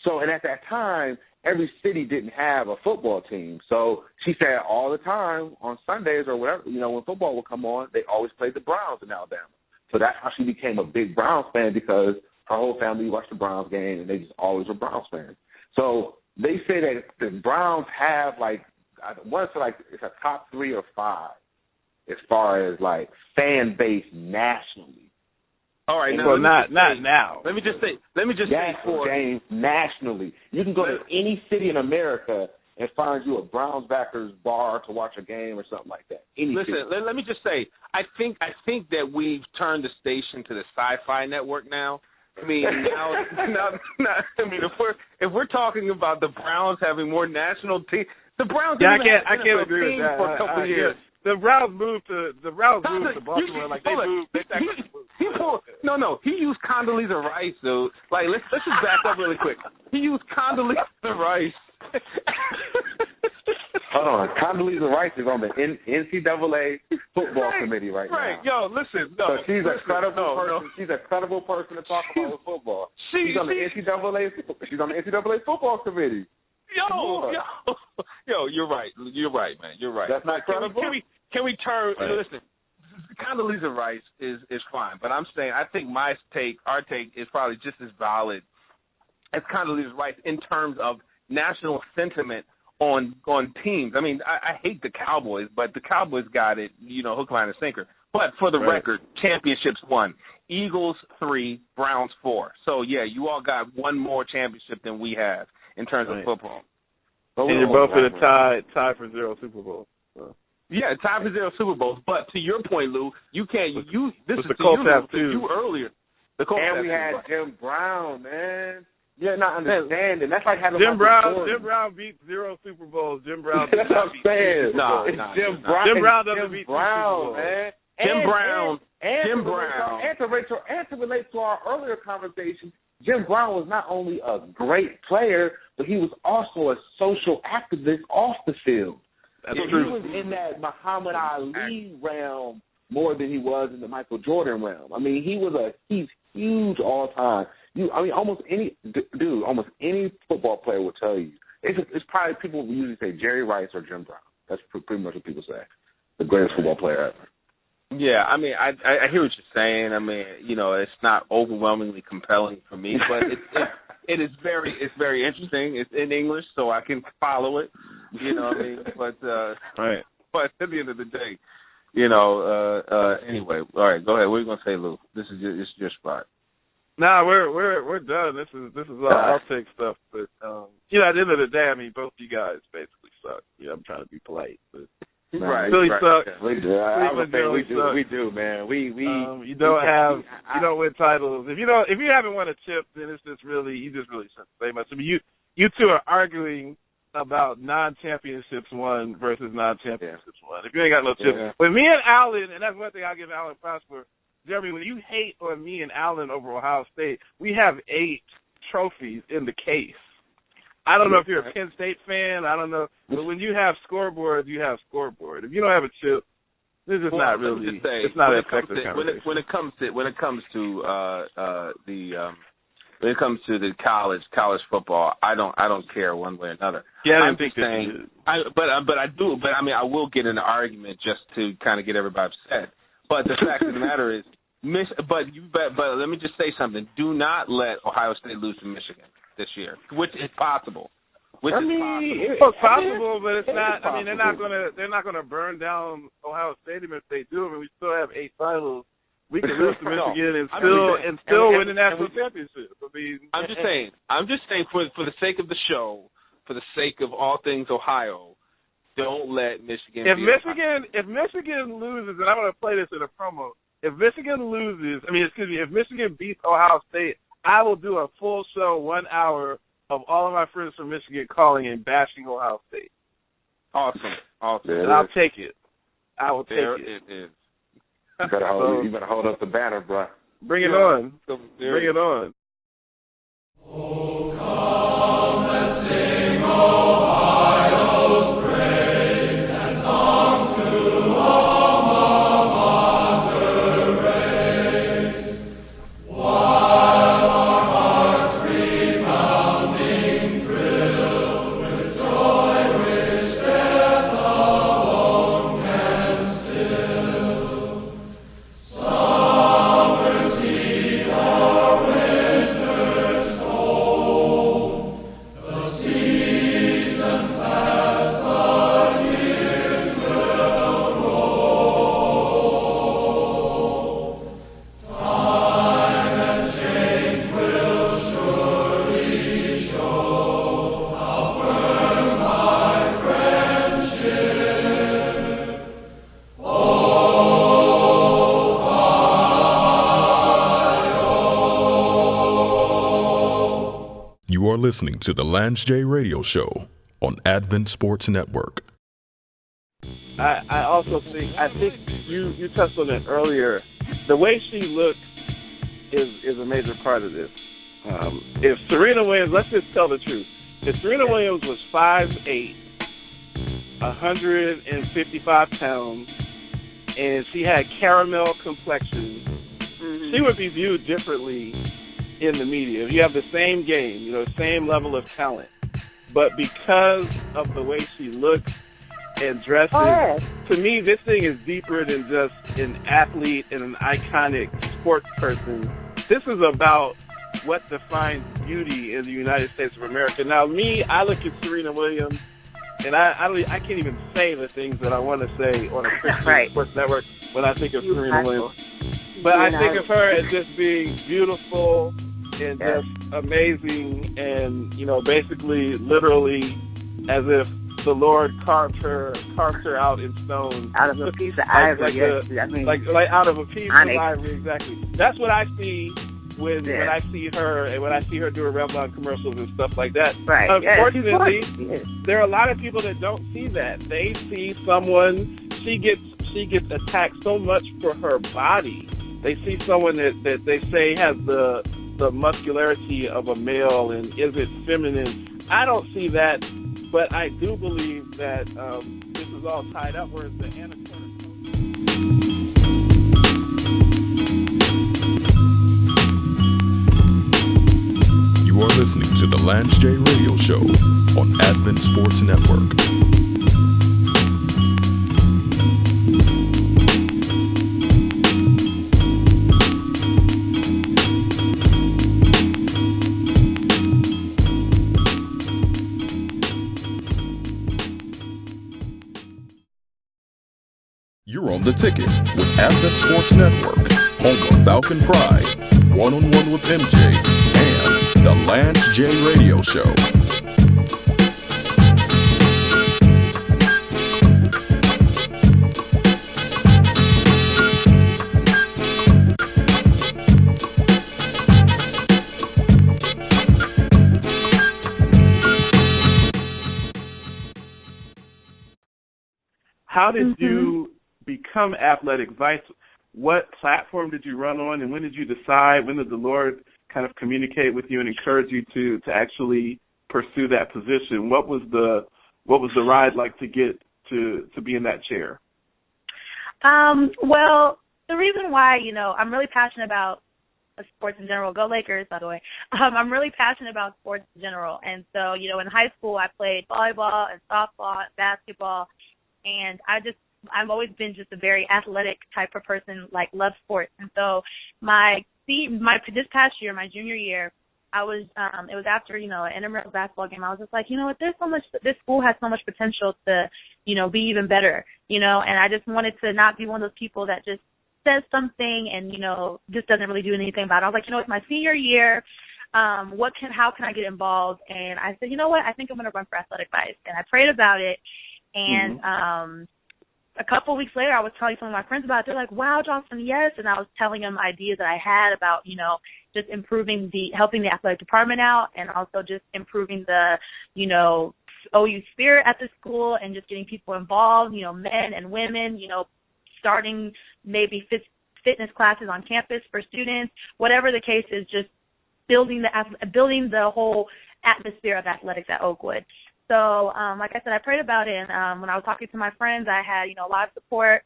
So, and at that time, every city didn't have a football team. So she said all the time on Sundays or whatever, when football would come on, they always played the Browns in Alabama. So that's how she became a big Browns fan, because her whole family watched the Browns game, and they just always were Browns fans. So they say that the Browns have it's a top 3 or 5. As far as like fan base nationally. All right, well, not now. Let me just say James, nationally. You can go to any city in America and find you a Browns backers bar to watch a game or something like that. Let me just say, I think that we've turned the station to the Sci-Fi Network now. I mean, if we're talking about the Browns having more national teams, the Browns I can't agree with that for a couple of years. The Browns moved to Baltimore. Like they moved. He used Condoleezza Rice, dude. Like let's just back up really quick. He used Condoleezza Rice. Hold on, Condoleezza Rice is on the NCAA football committee right now. Right, yo, listen. No, so she's a credible person. She's a credible person to talk about football. She's on the NCAA. She's on the NCAA football committee. Yo, you're right. You're right, man. You're right. That's not credible. Can we turn? Right. Listen, Condoleezza Rice is fine, but I'm saying I think our take is probably just as valid as Condoleezza Rice in terms of national sentiment on teams. I mean, I hate the Cowboys, but the Cowboys got it, hook, line, and sinker. But for the record, championships 1, Eagles 3, Browns 4. So yeah, you all got one more championship than we have in terms of football. And you're both in a tie for 0 Super Bowls. So. Yeah, tie for 0 Super Bowls. But to your point, Lou, you can't. This is the Colts have you earlier. The Colts and we had Jim Brown, man. You're not understanding. That's like having Jim Brown beat 0 Super Bowls. Jim Brown. That's what I'm saying. Jim Brown. Jim Brown doesn't beat Brown, man. Jim Brown. And to relate to our earlier conversation, Jim Brown was not only a great player, but he was also a social activist off the field. That's true. He was in that Muhammad Ali realm more than he was in the Michael Jordan realm. I mean, he's huge all time. Almost any football player will tell you. It's probably people usually say Jerry Rice or Jim Brown. That's pretty much what people say. The greatest football player ever. Yeah, I mean, I hear what you're saying. I mean, you know, it's not overwhelmingly compelling for me, but it's very interesting. It's in English, so I can follow it. You know what I mean? But right. But at the end of the day, you know. Anyway, all right, go ahead. What are you gonna say, Lou? This is your spot. Nah, we're done. This is all I'll take stuff, but you know, at the end of the day, I mean, both you guys basically suck. You know, I'm trying to be polite, but right, Philly right. sucks. We do. I would say we do, man. We you don't win titles. If you haven't won a chip, then you just really shouldn't say much. I mean, you two are arguing about non-championships won versus non-championships won. If you ain't got no chips, with me and Allen, and that's one thing I'll give Allen props for. Jeremy, when you hate on me and Allen over Ohio State, we have 8 trophies in the case. I don't know if you're a Penn State fan. I don't know. But when you have scoreboards, you have scoreboard. If you don't have a chip, this is not really. It's not an effective conversation. When it comes to the college football, I don't care one way or another. Yeah, I'm just saying. But I do. But I mean, I will get in an argument just to kind of get everybody upset. But the fact of the matter is, but let me just say something. Do not let Ohio State lose to Michigan this year, which is possible. It's possible, but it's not. I mean, they're not gonna burn down Ohio Stadium if they do. I mean, we still have 8 titles. We can lose to Michigan and still win the national championship. I mean, I'm just saying for the sake of the show, for the sake of all things Ohio. Don't let Michigan. If Michigan loses, and I'm going to play this in a promo. If Michigan beats Ohio State, I will do a full show 1 hour of all of my friends from Michigan calling and bashing Ohio State. Awesome. And I'll take it. I will take it. It is. You better hold up the banner, bro. Bring it on. Bring it on. Oh, come, let's sing Ohio's praise and songs to alma mater raise. While our hearts resounding thrill with joy which death alone can still. Summer's heat or winter's cold, the seasons pass, the years will roll. Time and change will surely show how firm my friendship. You are listening to the Lance J Radio Show on Advent Sports Network. I also think you touched on it earlier. The way she looks is a major part of this. If Serena Williams, let's just tell the truth. If Serena Williams was 5'8", 155 pounds, and she had caramel complexion, she would be viewed differently in the media. If you have the same game, same level of talent, but because of the way she looks and dresses, to me, this thing is deeper than just an athlete and an iconic sports person. This is about what defines beauty in the United States of America. Now, I look at Serena Williams, and I can't even say the things that I want to say on a Christian sports network when I think of Serena Williams. But I think of her as just being beautiful and just amazing, and basically, literally, as if the Lord carved her out in stone, out of a piece of ivory, like out of a piece of ivory, exactly. That's what I see when I see her, and when I see her doing Revlon commercials and stuff like that. Right. Unfortunately, there are a lot of people that don't see that. They see someone, she gets attacked so much for her body. They see someone that they say has the muscularity of a male and isn't feminine. I don't see that, but I do believe that this is all tied up, whereas the Anna Turner. You are listening to the Lance J Radio Show on Advent Sports Network. You're on the ticket with Advent Sports Network, home of Falcon Pride, One-on-One with MJ, and the Lance J Radio Show. How did you become Athletic Vice? What platform did you run on, and when did you decide? When did the Lord kind of communicate with you and encourage you to actually pursue that position? What was the ride like to get to be in that chair? Well, the reason why, I'm really passionate about sports in general. Go Lakers, by the way. I'm really passionate about sports in general. And so, in high school I played volleyball and softball and basketball. And I've always been just a very athletic type of person, like love sports. And so this past year, my junior year, it was after, an intramural basketball game. I was just like, this school has so much potential to, be even better, and I just wanted to not be one of those people that just says something and, just doesn't really do anything about it. I was like, it's my senior year. How can I get involved? And I said, I think I'm going to run for Athletic Vice. And I prayed about it. And a couple of weeks later, I was telling some of my friends about it. They're like, wow, Jocelyn, yes. And I was telling them ideas that I had about, just helping the athletic department out and also just improving the, OU spirit at the school and just getting people involved, men and women, starting maybe fitness classes on campus for students, whatever the case is, just building the whole atmosphere of athletics at Oakwood. So, like I said, I prayed about it, and when I was talking to my friends, I had, a lot of support,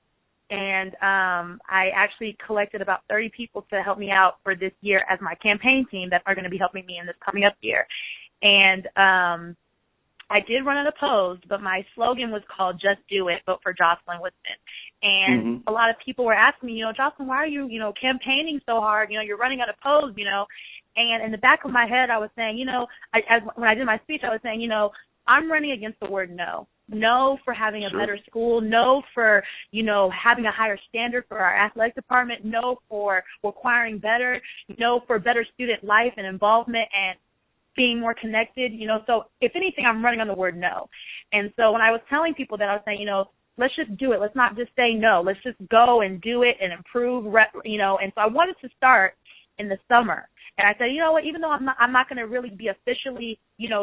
and I actually collected about 30 people to help me out for this year as my campaign team that are going to be helping me in this coming up year. And I did run unopposed, but my slogan was called Just Do It, Vote for Jocelyn Woodson. And a lot of people were asking me, Jocelyn, why are you, campaigning so hard? You're running unopposed, And in the back of my head, I was saying, when I did my speech, I was saying, I'm running against the word no. No for having a better school. No for, having a higher standard for our athletic department. No for requiring better. No for better student life and involvement and being more connected. So if anything, I'm running on the word no. And so when I was telling people that, I was saying, let's just do it. Let's not just say no. Let's just go and do it and improve, And so I wanted to start in the summer. And I said, even though I'm not going to really be officially,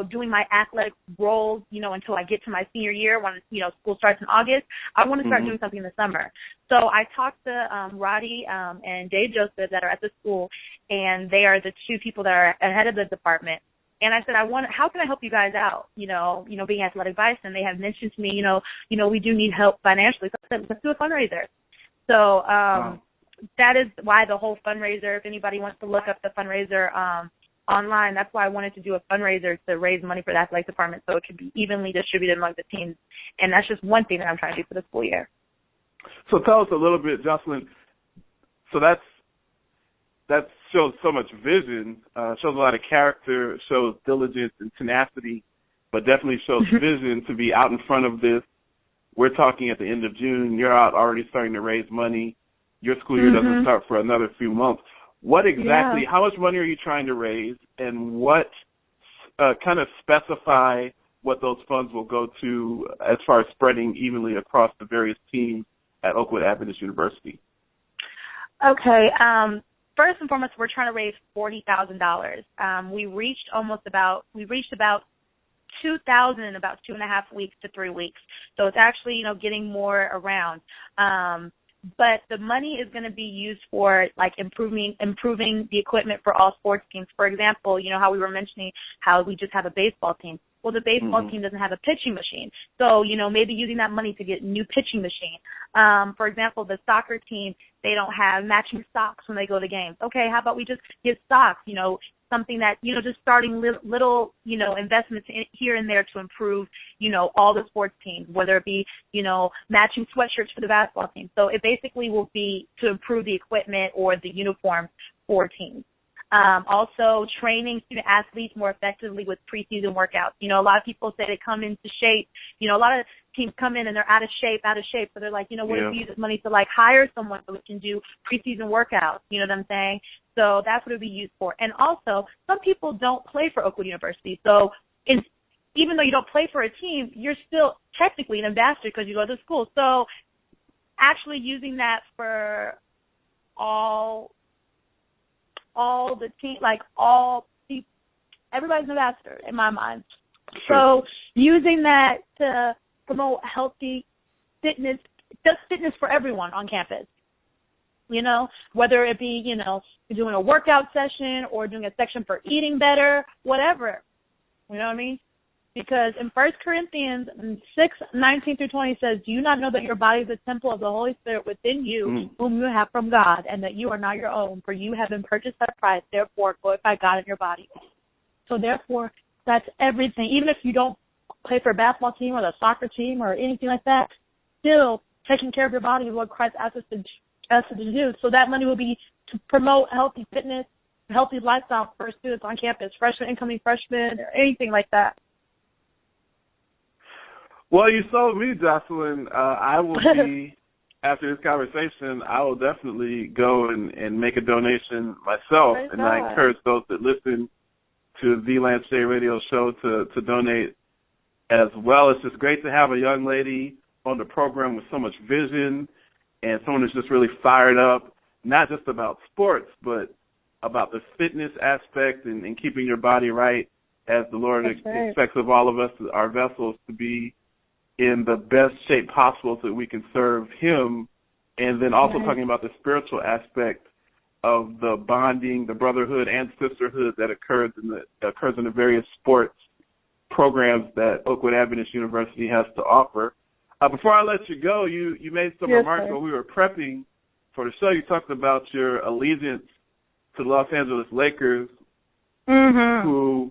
doing my athletic roles, until I get to my senior year when, school starts in August, I want to start doing something in the summer. So I talked to Roddy and Dave Joseph that are at the school, and they are the two people that are ahead of the department. And I said, how can I help you guys out, being Athletic Vice? And they have mentioned to me, we do need help financially. So I said, let's do a fundraiser. So that is why the whole fundraiser, if anybody wants to look up the fundraiser online, that's why I wanted to do a fundraiser to raise money for the athletic department so it could be evenly distributed among the teams. And that's just one thing that I'm trying to do for the school year. So tell us a little bit, Jocelyn. So that shows so much vision, shows a lot of character, shows diligence and tenacity, but definitely shows vision to be out in front of this. We're talking at the end of June. You're out already starting to raise money. Your school year doesn't start for another few months. What exactly, how much money are you trying to raise, and what kind of specify what those funds will go to as far as spreading evenly across the various teams at Oakwood Adventist University? Okay. First and foremost, we're trying to raise $40,000. We reached about 2,000 in about 2.5 weeks to 3 weeks. So it's actually, getting more around. But the money is going to be used for like improving the equipment for all sports teams. For example, how we were mentioning how we just have a baseball team. Well, the baseball team doesn't have a pitching machine. So, maybe using that money to get a new pitching machine. For example, the soccer team, they don't have matching socks when they go to games. Okay, how about we just get socks, something that, just starting little, investments here and there to improve, all the sports teams, whether it be, matching sweatshirts for the basketball team. So it basically will be to improve the equipment or the uniforms for teams. Also training student athletes more effectively with preseason workouts. You know, a lot of people say they come into shape. You know, a lot of teams come in and they're out of shape. So they're like, you know, what if we use this money to like hire someone so we can do preseason workouts? You know what I'm saying? So that's what it would be used for. And also, some people don't play for Oakwood University. So even though you don't play for a team, you're still technically an ambassador because you go to school. So actually using that for all the team, like all people, everybody's an ambassador in my mind. So using that to promote healthy fitness, just fitness for everyone on campus. You know, whether it be, you know, doing a workout session or doing a section for eating better, whatever. You know what I mean? Because in 1 Corinthians 6:19-20 says, do you not know that your body is a temple of the Holy Spirit within you, whom you have from God, and that you are not your own, for you have been purchased at a price, therefore glorify God in your body. So therefore, that's everything. Even if you don't play for a basketball team or the soccer team or anything like that, still taking care of your body is what Christ asked us to do. So that money will be to promote healthy fitness, healthy lifestyle for students on campus, freshmen, incoming freshmen, or anything like that. Well, you sold me, Jocelyn. I will be, after this conversation, I will definitely go and make a donation myself. Praise and God. I encourage those that listen to the Lance J Radio Show to donate as well. It's just great to have a young lady on the program with so much vision and someone who's just really fired up, not just about sports, but about the fitness aspect and keeping your body right, as the Lord expects of all of us, our vessels, to be in the best shape possible so that we can serve Him. And then also talking about the spiritual aspect of the bonding, the brotherhood and sisterhood that occurs in the various sports programs that Oakwood Adventist University has to offer. Before I let you go, you made some remarks when we were prepping for the show. You talked about your allegiance to the Los Angeles Lakers, who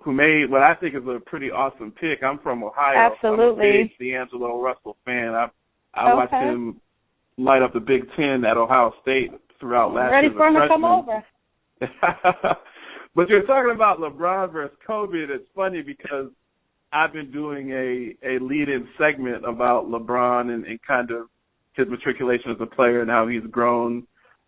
made what I think is a pretty awesome pick. I'm from Ohio. Absolutely. I'm a big D'Angelo Russell fan. I watched him light up the Big Ten at Ohio State throughout last year. Ready for him to come over. But you're talking about LeBron versus Kobe, and it's funny because I've been doing a lead-in segment about LeBron and kind of his matriculation as a player and how he's grown.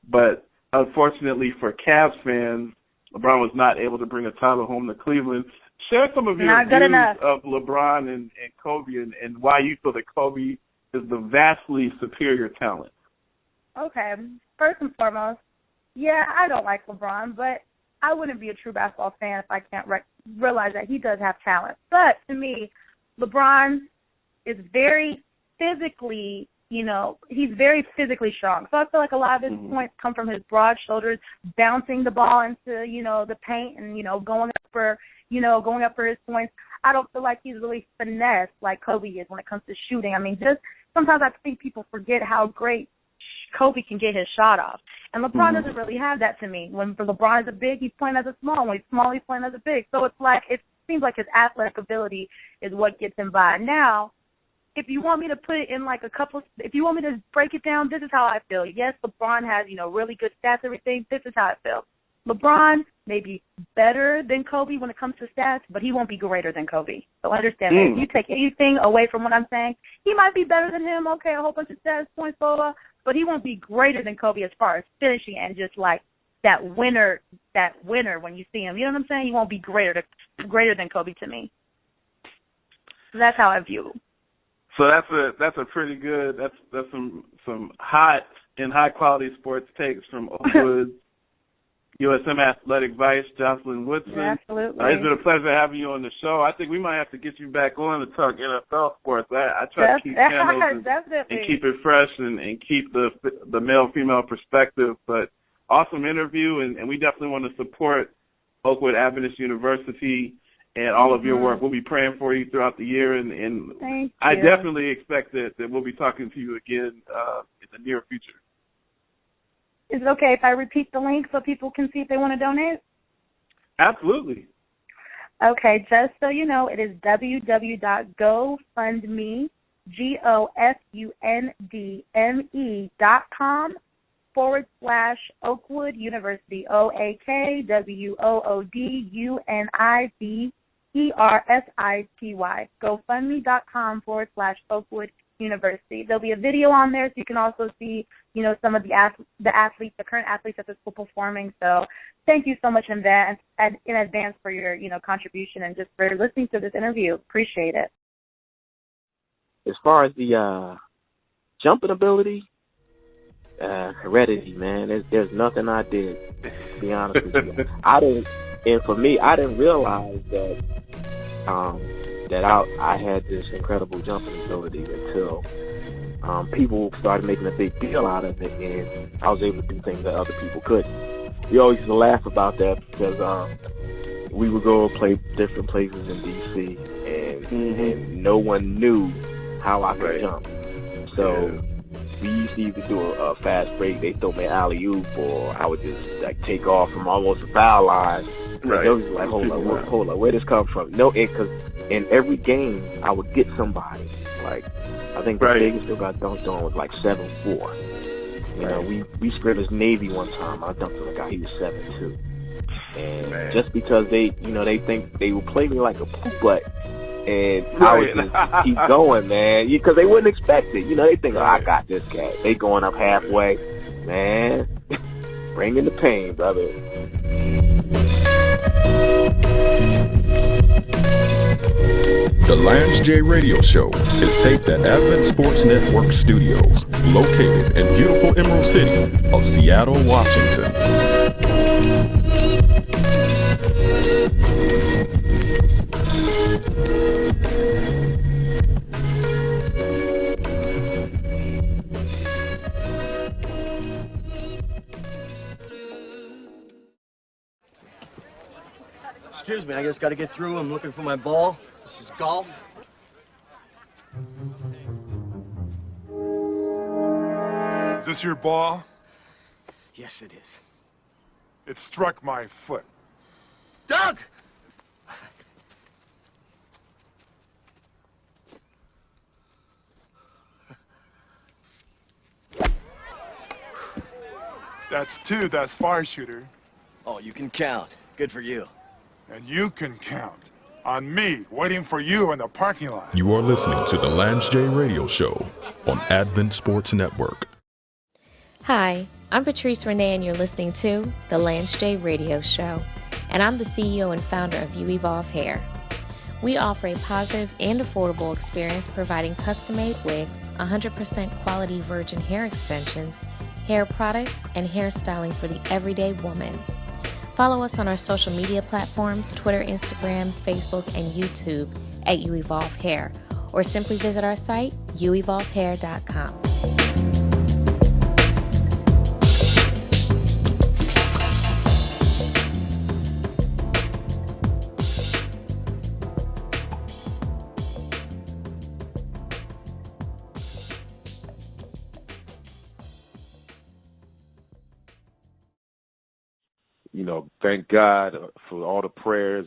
But unfortunately for Cavs fans, LeBron was not able to bring a title home to Cleveland. Share some of your views of LeBron and Kobe and why you feel that Kobe is the vastly superior talent. Okay. First and foremost, I don't like LeBron, but I wouldn't be a true basketball fan if I can't realize that he does have talent. But to me, LeBron is very physically, he's very physically strong. So I feel like a lot of his points come from his broad shoulders, bouncing the ball into, the paint and, going up for his points. I don't feel like he's really finesse like Kobe is when it comes to shooting. I mean, just sometimes I think people forget how great Kobe can get his shot off. And LeBron doesn't really have that to me. When LeBron is a big, he's playing as a small. When he's small, he's playing as a big. So it's like, it seems like his athletic ability is what gets him by. Now, if you want me to put it in like if you want me to break it down, this is how I feel. Yes, LeBron has, really good stats, everything. This is how I feel. LeBron may be better than Kobe when it comes to stats, but he won't be greater than Kobe. So understand that. If you take anything away from what I'm saying, he might be better than him. Okay, a whole bunch of stats, points, blah, blah, but he won't be greater than Kobe as far as finishing and just like that winner when you see him. You know what I'm saying? He won't be greater than Kobe to me. So that's how I view him. So that's a pretty good. That's some hot and high quality sports takes from Oakwood USM Athletic Vice Jocelyn Woodson. Yeah, absolutely. It's been a pleasure having you on the show. I think we might have to get you back on to talk NFL sports. I try to keep channels and keep it fresh and keep the male female perspective. But awesome interview, and we definitely want to support Oakwood Adventist University and all of your work. We'll be praying for you throughout the year, and I definitely expect that we'll be talking to you again in the near future. Is it okay if I repeat the link so people can see if they want to donate? Absolutely. Okay, just so you know, it is www.gofundme.com /Oakwood University, OAKWOODUNIVERSITY. GoFundMe.com /Oakwood University. There'll be a video on there, so you can also see, some of the athletes, the current athletes at the school performing. So thank you so much in advance for your, contribution and just for listening to this interview. Appreciate it. As far as the jumping ability, heredity, man. There's nothing I did, to be honest with you. I didn't realize that I had this incredible jumping ability until people started making a big deal out of it, and I was able to do things that other people couldn't. We always used to laugh about that because we would go play different places in D.C. and no one knew how I could jump. So we used to either do a fast break, they throw me an alley-oop, or I would just take off from almost the foul line. Right. They was like, hold up, where this come from? No, because in every game I would get somebody. Like, I think the biggest that got dunked on was like 7'4". We scrimmaged Navy one time. I dunked on a guy, he was 7'2". And just because they think they would play me like a poop butt, and I would just keep going, man, because they wouldn't expect it. They think, I got this guy. They going up halfway, man. Bring in the pain, brother. The Lance J Radio Show is taped at Advent Sports Network Studios, located in beautiful Emerald City of Seattle, Washington. Excuse me, I just got to get through. I'm looking for my ball. This is golf. Is this your ball? Yes, it is. It struck my foot. Doug! That's two thus far, shooter. Oh, you can count. Good for you. And you can count on me waiting for you in the parking lot. You are listening to the Lance J Radio Show on Advent Sports Network. Hi, I'm Patrice Renee, and you're listening to the Lance J Radio Show. And I'm the CEO and founder of You Evolve Hair. We offer a positive and affordable experience providing custom-made wigs, 100% quality virgin hair extensions, hair products, and hairstyling for the everyday woman. Follow us on our social media platforms, Twitter, Instagram, Facebook, and YouTube at You Evolve Hair, or simply visit our site, youevolvehair.com. Thank God for all the prayers,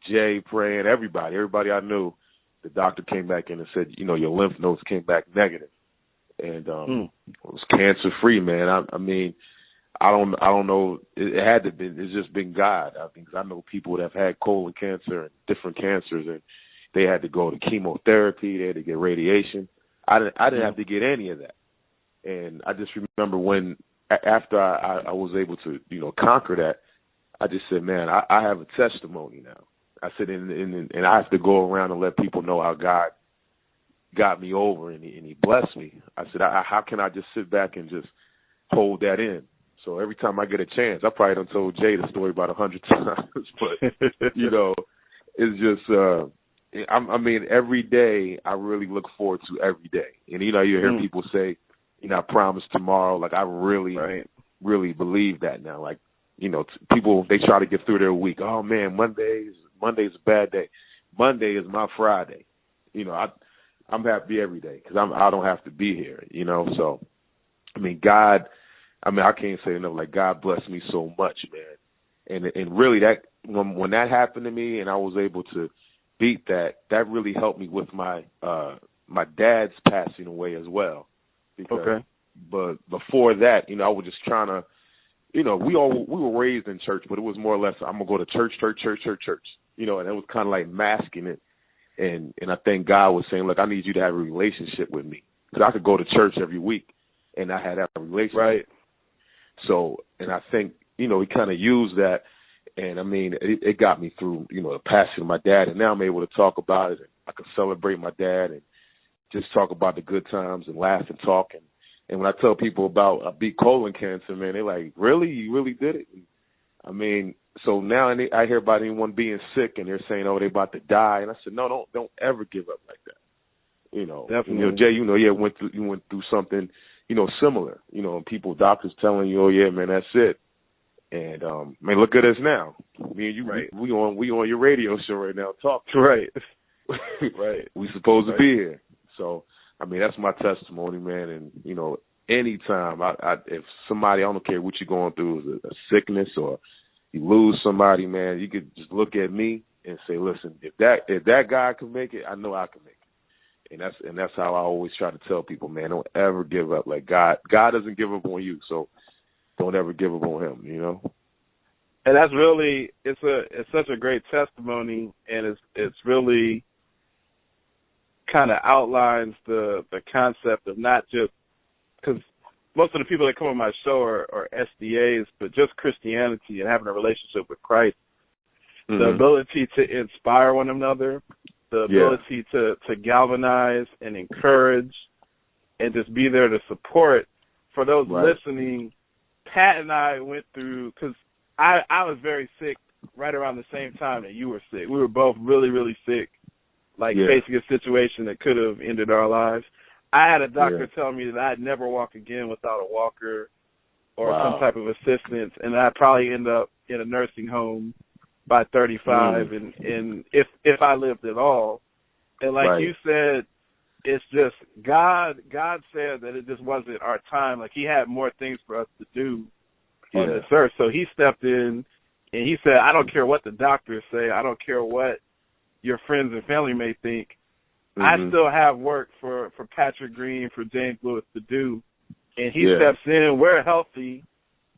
Jay praying, everybody I knew. The doctor came back in and said, your lymph nodes came back negative. And it was cancer free, man. I mean, I don't know. It had to be. It's just been God. I know people that have had colon cancer and different cancers, and they had to go to chemotherapy. They had to get radiation. I didn't have to get any of that. And I just remember when after I was able to conquer that, I just said, man, I have a testimony now. I said, and I have to go around and let people know how God got me over and he blessed me. I said, how can I just sit back and just hold that in? So every time I get a chance, I probably done told Jay the story about 100 times, but it's just, I mean, every day I really look forward to every day. And you hear people say, I promise tomorrow. Like I really believe that now. Like, people, they try to get through their week. Oh man, Monday's a bad day. Monday is my Friday. I'm happy every day because I don't have to be here. So I mean, God. I mean, I can't say enough. Like God blessed me so much, man. And really, that when that happened to me, and I was able to beat that, that really helped me with my my dad's passing away as well. Because but before that, you know, I was just trying to, you know, we were raised in church, but it was more or less, I'm gonna go to church, you know, and it was kind of like masking it. And I think God was saying, look, I need you to have a relationship with me, because I could go to church every week and I had that relationship. Right. So, and I think, you know, he kind of used that, and I mean, it got me through, you know, the passing of my dad, and now I'm able to talk about it, and I can celebrate my dad and just talk about the good times and laugh and talk. And when I tell people about I beat colon cancer, man, they're like, really? You really did it? And I mean, so now I hear about anyone being sick and they're saying, oh, they're about to die. And I said, no, don't ever give up like that. You know, definitely. You know, Jay, you know, you went through something, you know, similar. You know, doctors telling you, oh yeah, man, that's it. And man, look at us now. Me and you, right. we on your radio show right now talking. Right. Right. We supposed to be here. So I mean, that's my testimony, man. And you know, anytime if somebody, I don't care what you're going through, is a sickness or you lose somebody, man, you could just look at me and say, listen, if that guy can make it, I know I can make it. And that's how I always try to tell people, man, don't ever give up. Like God doesn't give up on you, so don't ever give up on him, you know? And that's really, it's such a great testimony, and it's really kind of outlines the concept of not just, because most of the people that come on my show are SDAs, but just Christianity and having a relationship with Christ. Mm-hmm. The ability to inspire one another, the ability to galvanize and encourage and just be there to support. For those listening, Pat and I went through, because I was very sick right around the same time that you were sick. We were both really, really sick, facing a situation that could have ended our lives. I had a doctor tell me that I'd never walk again without a walker or some type of assistance, and I'd probably end up in a nursing home by 35, and if I lived at all. And like you said, it's just God said that it just wasn't our time. Like he had more things for us to do on this earth. So he stepped in and he said, I don't care what the doctors say. I don't care what your friends and family may think. I still have work for Patrick Green, for James Lewis to do. And he steps in. We're healthy,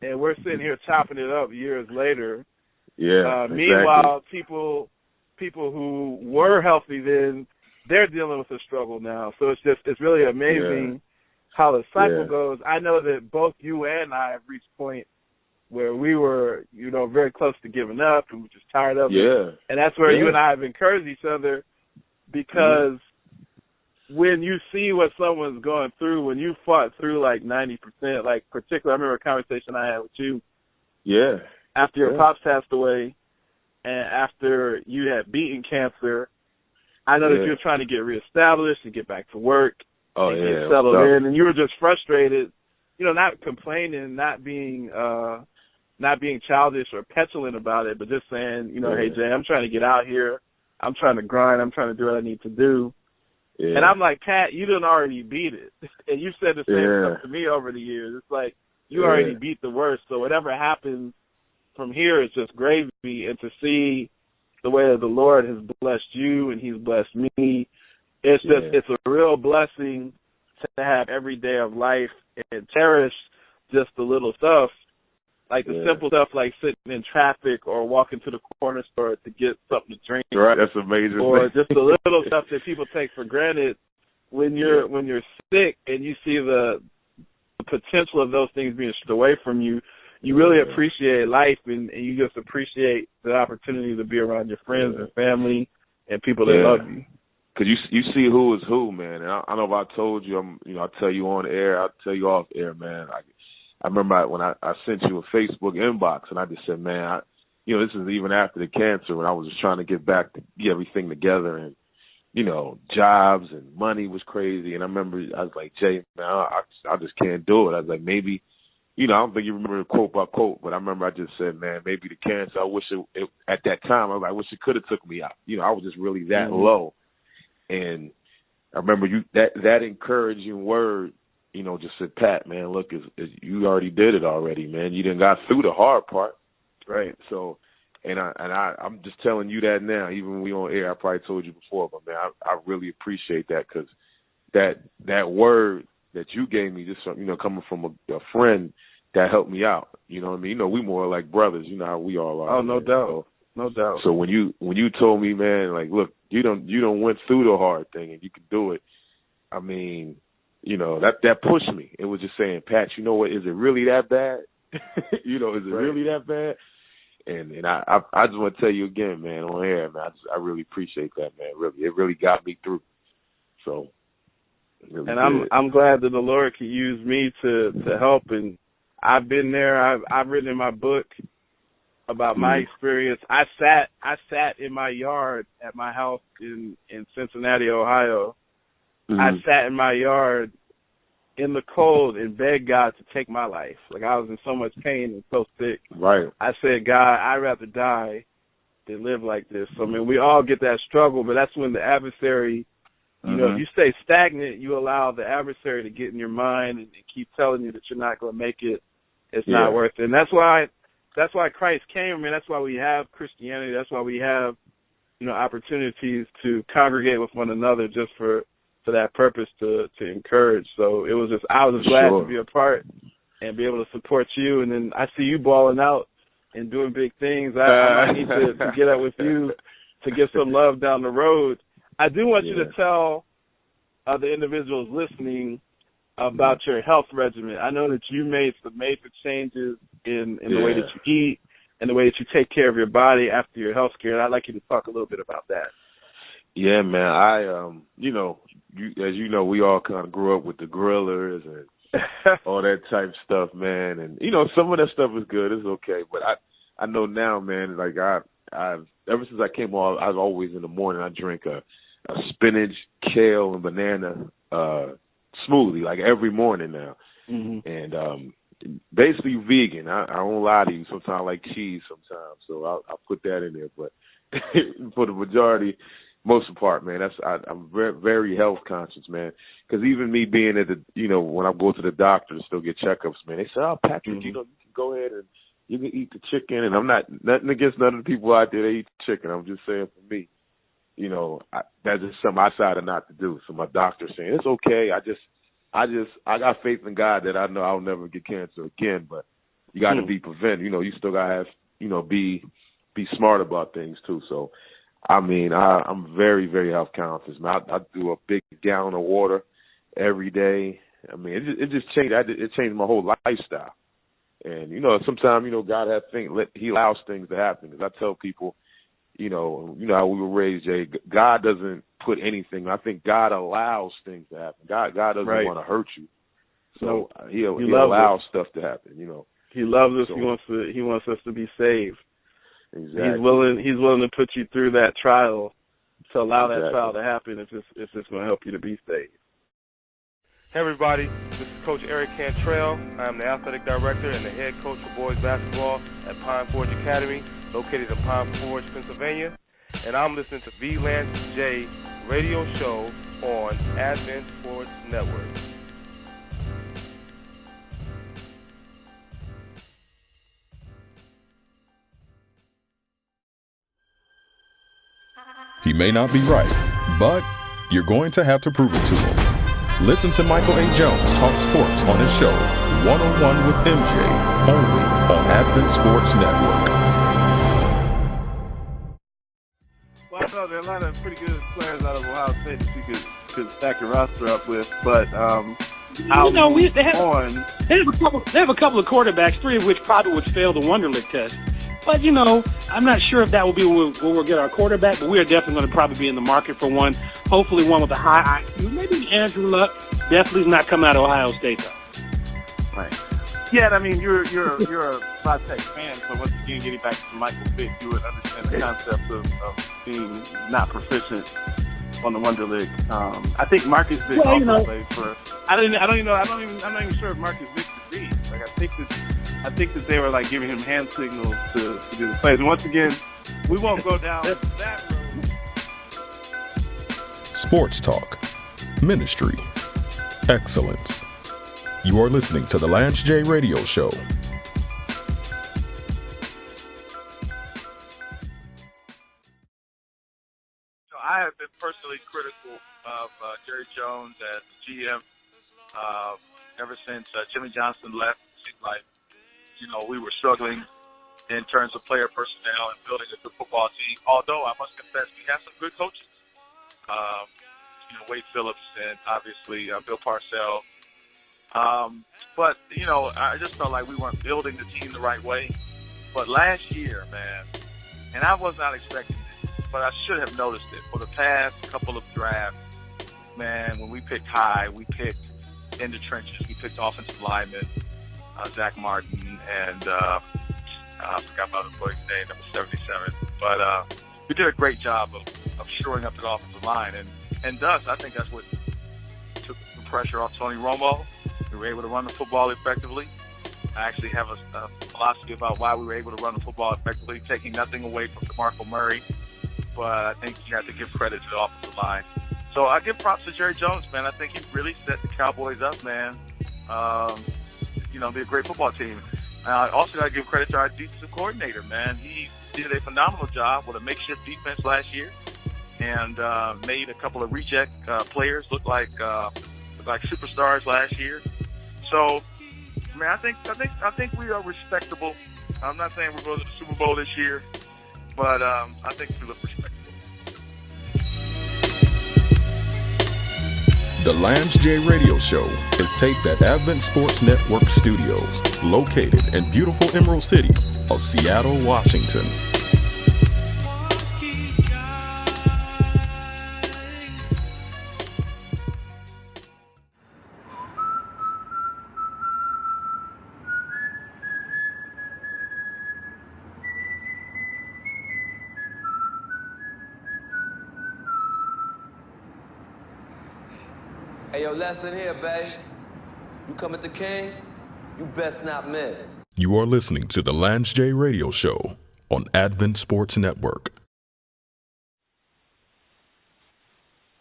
and we're sitting here chopping it up years later. Yeah. Meanwhile, people who were healthy then, they're dealing with a struggle now. So it's really amazing how the cycle goes. I know that both you and I have reached points where we were, very close to giving up and we're just tired of it. And that's where you and I have encouraged each other, because when you see what someone's going through, when you fought through like 90%, like particularly, I remember a conversation I had with you. Yeah. After your pops passed away and after you had beaten cancer, I know that you were trying to get reestablished and get back to work and get settled in, and you were just frustrated, not complaining, not being childish or petulant about it, but just saying, hey, Jay, I'm trying to get out here. I'm trying to grind. I'm trying to do what I need to do. Yeah. And I'm like, Pat, you done already beat it. And you've said the same stuff to me over the years. It's like you already beat the worst. So whatever happens from here is just gravy. And to see the way that the Lord has blessed you and he's blessed me, it's just it's a real blessing to have every day of life and cherish just the little stuff. Like the simple stuff like sitting in traffic or walking to the corner store to get something to drink. Right, that's amazing. Or just the little stuff that people take for granted when you're sick and you see the potential of those things being stripped away from you. You really appreciate life and you just appreciate the opportunity to be around your friends and family and people that love you. Because you see who is who, man. And I know if I told you, I'll tell you on air, I'll tell you off air, man. I remember when I sent you a Facebook inbox, and I just said, man, this is even after the cancer, when I was just trying to get everything together, and, jobs and money was crazy. And I remember I was like, Jay, man, I just can't do it. I was like, maybe, I don't think you remember quote by quote, but I remember I just said, man, maybe the cancer, I wish it at that time, I wish it could have took me out. I was just really that low. And I remember that encouraging word, just said, Pat, man, look, you already did it already, man. You done got through the hard part. Right. So, I'm just telling you that now, even when we on air, I probably told you before, but man, I really appreciate that, because that word, that you gave me, just from, coming from a friend that helped me out. You know what I mean? We more like brothers. You know how we all are. Oh, no doubt. No doubt. So when you told me, man, like, look, you don't went through the hard thing and you can do it. I mean, that pushed me. It was just saying, Pat, you know what? Is it really that bad? Is it really that bad? And I just want to tell you again, man, on air, man, I really appreciate that, man. Really, it really got me through. So. Really and I'm glad that the Lord could use me to help. And I've been there. I've written in my book about my experience. I sat in my yard at my house in Cincinnati, Ohio. I sat in my yard in the cold and begged God to take my life. Like, I was in so much pain and so sick. Right. I said, God, I'd rather die than live like this. So, I mean, we all get that struggle, but that's when the adversary, if you stay stagnant, you allow the adversary to get in your mind and keep telling you that you're not going to make it. It's not worth it. And that's why Christ came. I mean, that's why we have Christianity. That's why we have, opportunities to congregate with one another just for that purpose, to encourage. So I was just glad to be a part and be able to support you. And then I see you balling out and doing big things. I might need to get up with you to give some love down the road. I do want you to tell the individuals listening about your health regimen. I know that you made some major changes in the way that you eat and the way that you take care of your body after your health care. And I'd like you to talk a little bit about that. Yeah, man. I, as you know, we all kind of grew up with the grillers and all that type stuff, man. And, some of that stuff is good. It's okay. But I know now, man, like I've ever since I came on, I was always in the morning, I drink a spinach, kale, and banana smoothie, like every morning now. And basically vegan. I won't lie to you. Sometimes I like cheese sometimes, so I'll put that in there. But for the majority, most of the part, man, I'm very, very health conscious, man. Because even me being at the, when I go to the doctor to still get checkups, man, they say, oh, Patrick, you can go ahead and you can eat the chicken. And I'm nothing against none of the people out there that eat chicken. I'm just saying for me, that's just something I decided not to do. So my doctor's saying, it's okay. I got faith in God that I know I'll never get cancer again, but you got to be prevented. You still got to have, be smart about things too. So, I mean, I'm very, very health conscious, man. I do a big gallon of water every day. I mean, it just changed. It changed my whole lifestyle. And, sometimes, God has things, he allows things to happen. Because I tell people, you know how we were raised, Jay, God doesn't put anything. I think God allows things to happen. God doesn't want to hurt you. So he allows stuff to happen, He loves us. So, he wants us to be saved. Exactly. He's willing to put you through that trial to allow that trial to happen if it's going to help you to be saved. Hey everybody, this is Coach Eric Cantrell. I am the athletic director and the head coach for boys basketball at Pine Forge Academy, located in Pine Forge, Pennsylvania. And I'm listening to the Lance J radio show on Advent Sports Network. He may not be right, but you're going to have to prove it to him. Listen to Michael A. Jones talk sports on his show, 101 with MJ, only on Advent Sports Network. Well, I know there are a lot of pretty good players out of Ohio State that you could stack your roster up with, but they have a couple of quarterbacks, three of which probably would fail the Wonderlic test. But, I'm not sure if that will be where we'll get our quarterback, but we are definitely going to probably be in the market for one. Hopefully one with a high IQ. Maybe Andrew Luck. Definitely is not coming out of Ohio State, though. Right. Yeah, I mean, you're a Tech fan, so once again, getting back to Michael Vick, you would understand the concept of being not proficient on the Wonderlic. I think Marcus Vick also played for. I'm not even sure if Marcus Vick could read. Like, I think that they were like giving him hand signals to do the plays. And once again, we won't go down that road. Sports talk, ministry, excellence. You are listening to the Lance J Radio Show. I have been personally critical of Jerry Jones as GM Ever since Jimmy Johnson left, it seemed like, we were struggling in terms of player personnel and building a good football team. Although I must confess, we have some good coaches. Wade Phillips and obviously Bill Parcells. But, I just felt like we weren't building the team the right way. But last year, man, and I was not expecting it, but I should have noticed it. For the past couple of drafts, man, when we picked high, we picked in the trenches. We picked offensive linemen, Zach Martin, and I forgot about the boy's name, number 77. But we did a great job of shoring up the offensive line. And thus, I think that's what took the pressure off Tony Romo. We were able to run the football effectively. I actually have a philosophy about why we were able to run the football effectively, taking nothing away from DeMarco Murray. But I think you have to give credit to the offensive line. So I give props to Jerry Jones, man. I think he really set the Cowboys up, man. Be a great football team. I also got to give credit to our defensive coordinator, man. He did a phenomenal job with a makeshift defense last year and made a couple of reject players look like superstars last year. So, man, I think we are respectable. I'm not saying we're going to the Super Bowl this year, but I think we look respectable. The Lance J Radio Show is taped at Advent Sports Network Studios, located in beautiful Emerald City of Seattle, Washington. Hey, yo, lesson here, babe. You come at the king, you best not miss. You are listening to the Lance J Radio Show on Advent Sports Network.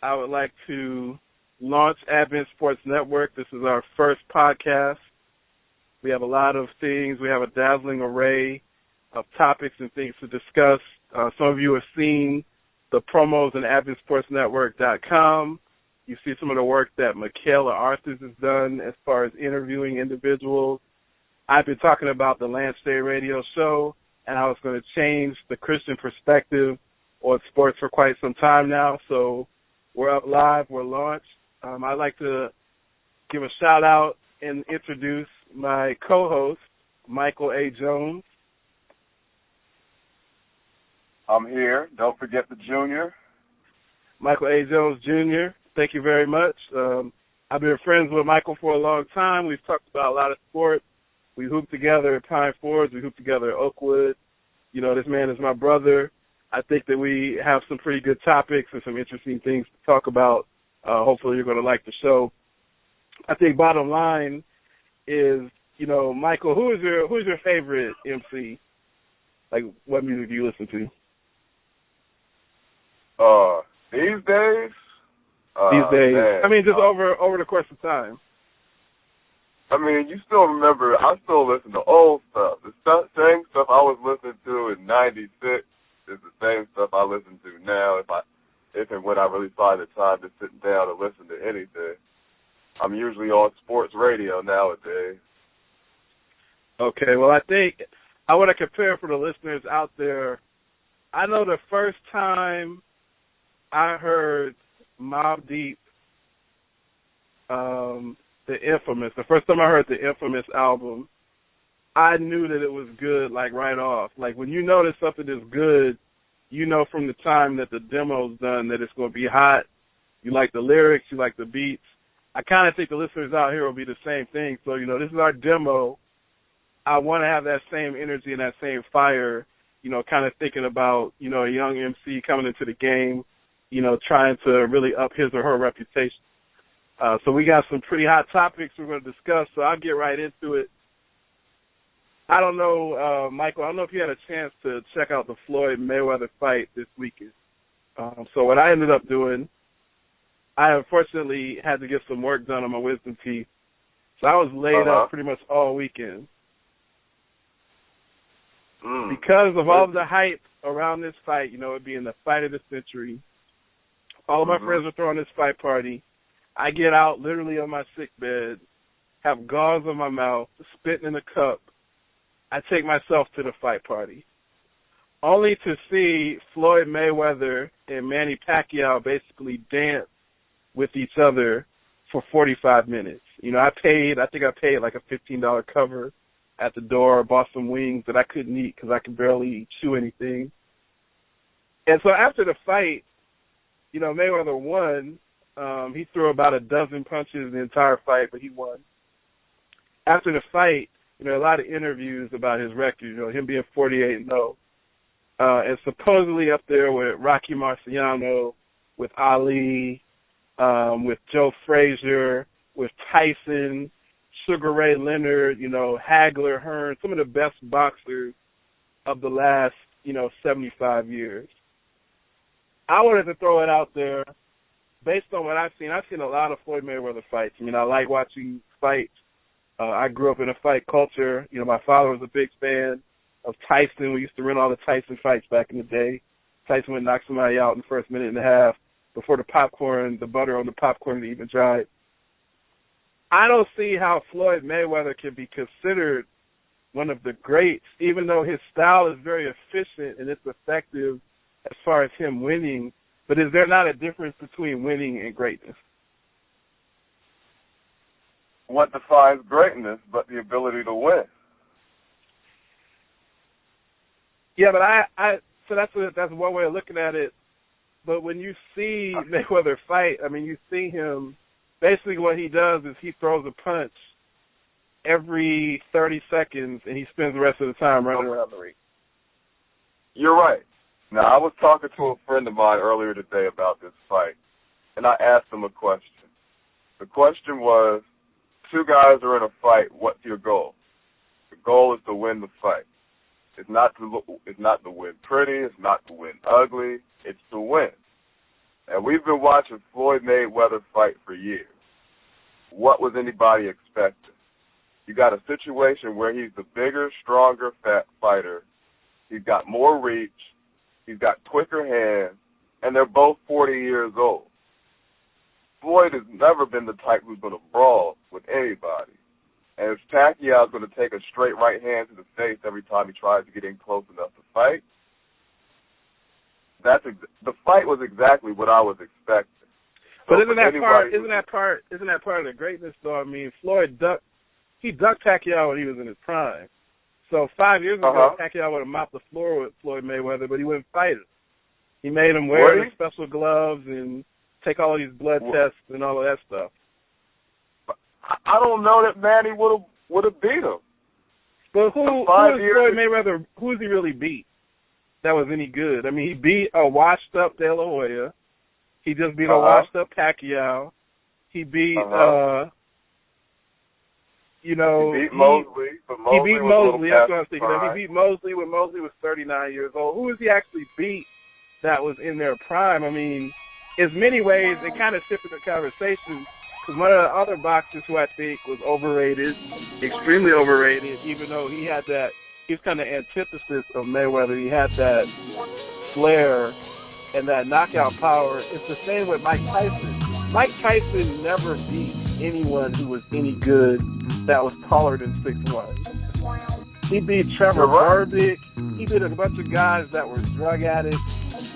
I would like to launch Advent Sports Network. This is our first podcast. We have a lot of things. We have a dazzling array of topics and things to discuss. Some of you have seen the promos on AdventSportsNetwork.com. You see some of the work that Michaela Arthurs has done as far as interviewing individuals. I've been talking about the Lance J Radio Show and how it's going to change the Christian perspective on sports for quite some time now. So we're up live. We're launched. I'd like to give a shout-out and introduce my co-host, Michael A. Jones. I'm here. Don't forget the junior. Michael A. Jones, Jr., thank you very much. I've been friends with Michael for a long time. We've talked about a lot of sports. We hooped together at Pine Forge. We hooped together at Oakwood. This man is my brother. I think that we have some pretty good topics and some interesting things to talk about. Hopefully you're going to like the show. I think bottom line is, Michael, who's your favorite MC? Like, what music do you listen to? These days? Man. I mean, just over the course of time. I mean, you still remember, I still listen to old stuff. The same stuff I was listening to in 96 is the same stuff I listen to now if and when I really find the time to sit down and listen to anything. I'm usually on sports radio nowadays. Okay, well, I think I want to compare for the listeners out there. I know the first time I heard Mobb Deep, the first time I heard the Infamous album, I knew that it was good, like, right off. Like, when you notice something is good, you know from the time that the demo's done that it's going to be hot. You like the lyrics, you like the beats. I kind of think the listeners out here will be the same thing. So, this is our demo. I want to have that same energy and that same fire, kind of thinking about, a young MC coming into the game, trying to really up his or her reputation. So we got some pretty hot topics we're going to discuss, so I'll get right into it. I don't know, Michael, I don't know if you had a chance to check out the Floyd-Mayweather fight this weekend. So what I ended up doing, I unfortunately had to get some work done on my wisdom teeth. So I was laid up pretty much all weekend. Because of all of the hype around this fight, it being the fight of the century, all of my friends were throwing this fight party. I get out literally on my sick bed, have gauze on my mouth, spitting in a cup. I take myself to the fight party, only to see Floyd Mayweather and Manny Pacquiao basically dance with each other for 45 minutes. You know, I think I paid like a $15 cover at the door, bought some wings that I couldn't eat because I could barely chew anything. And so after the fight, you know, Mayweather won. He threw about a dozen punches in the entire fight, but he won. After the fight, you know, a lot of interviews about his record, you know, him being 48-0. And supposedly up there with Rocky Marciano, with Ali, with Joe Frazier, with Tyson, Sugar Ray Leonard, you know, Hagler, Hearn, some of the best boxers of the last, you know, 75 years. I wanted to throw it out there. Based on what I've seen a lot of Floyd Mayweather fights. I mean, I like watching fights. I grew up in a fight culture. You know, my father was a big fan of Tyson. We used to rent all the Tyson fights back in the day. Tyson would knock somebody out in the first minute and a half before the butter on the popcorn even dried. I don't see how Floyd Mayweather can be considered one of the greats, even though his style is very efficient and it's effective as far as him winning. But is there not a difference between winning and greatness? What defines greatness but the ability to win? Yeah, but so that's one way of looking at it. But when you see Mayweather fight, I mean, you see him, basically what he does is he throws a punch every 30 seconds and he spends the rest of the time running around the ring. You're right. Now, I was talking to a friend of mine earlier today about this fight, and I asked him a question. The question was, two guys are in a fight, what's your goal? The goal is to win the fight. It's not to win pretty, it's not to win ugly, it's to win. And we've been watching Floyd Mayweather fight for years. What was anybody expecting? You got a situation where he's the bigger, stronger, fat fighter. He's got more reach. He's got quicker hands, and they're both 40 years old. Floyd has never been the type who's going to brawl with anybody. And if Pacquiao's going to take a straight right hand to the face every time he tries to get in close enough to fight, the fight was exactly what I was expecting. But isn't that part of the greatness though? I mean, Floyd ducked Pacquiao when he was in his prime. So 5 years ago, Pacquiao would have mopped the floor with Floyd Mayweather, but he wouldn't fight him. He made him wear the special gloves and take all of these blood tests and all of that stuff. I don't know that Manny would have beat him. But who is Floyd Mayweather? Who has he really beat that was any good? I mean, he beat a washed-up De La Hoya. He just beat a washed-up Pacquiao. He beat, he beat Mosley. He beat Mosley. That's what I'm thinking of. He beat Mosley when Mosley was 39 years old. Who has he actually beat that was in their prime? I mean, in many ways, it kind of shifted the conversation. Because one of the other boxers who I think was overrated, extremely overrated, even though he had that, he was kind of antithesis of Mayweather. He had that flair and that knockout power. It's the same with Mike Tyson. Mike Tyson never beat anyone who was any good that was taller than 6'1". He beat Trevor Burbick. He beat a bunch of guys that were drug addicts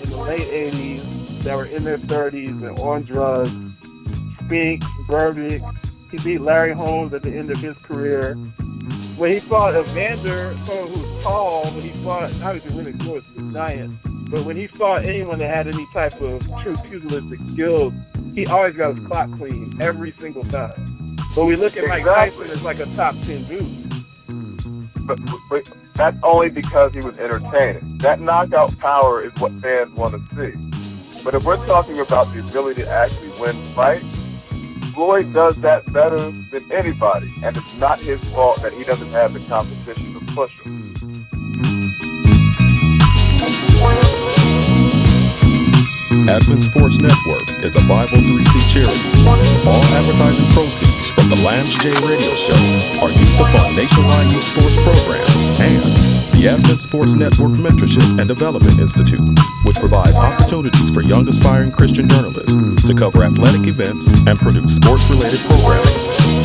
in the late 80s that were in their 30s and on drugs. Spink, Burbick. He beat Larry Holmes at the end of his career. When he fought Evander, someone who was tall, when he fought, obviously Lennox Lewis was a giant, but when he fought anyone that had any type of true pugilistic skills, he always got his clock clean every single time. But we look at Mike Tyson as like a top 10 dude. But that's only because he was entertaining. That knockout power is what fans want to see. But if we're talking about the ability to actually win fights, Floyd does that better than anybody, and it's not his fault that he doesn't have the competition to push him. Advent Sports Network is a 503c charity. All advertising proceeds from the Lance J Radio Show are used to fund nationwide youth sports programs and the the Advent Sports Network Mentorship and Development Institute, which provides opportunities for young aspiring Christian journalists to cover athletic events and produce sports-related programming.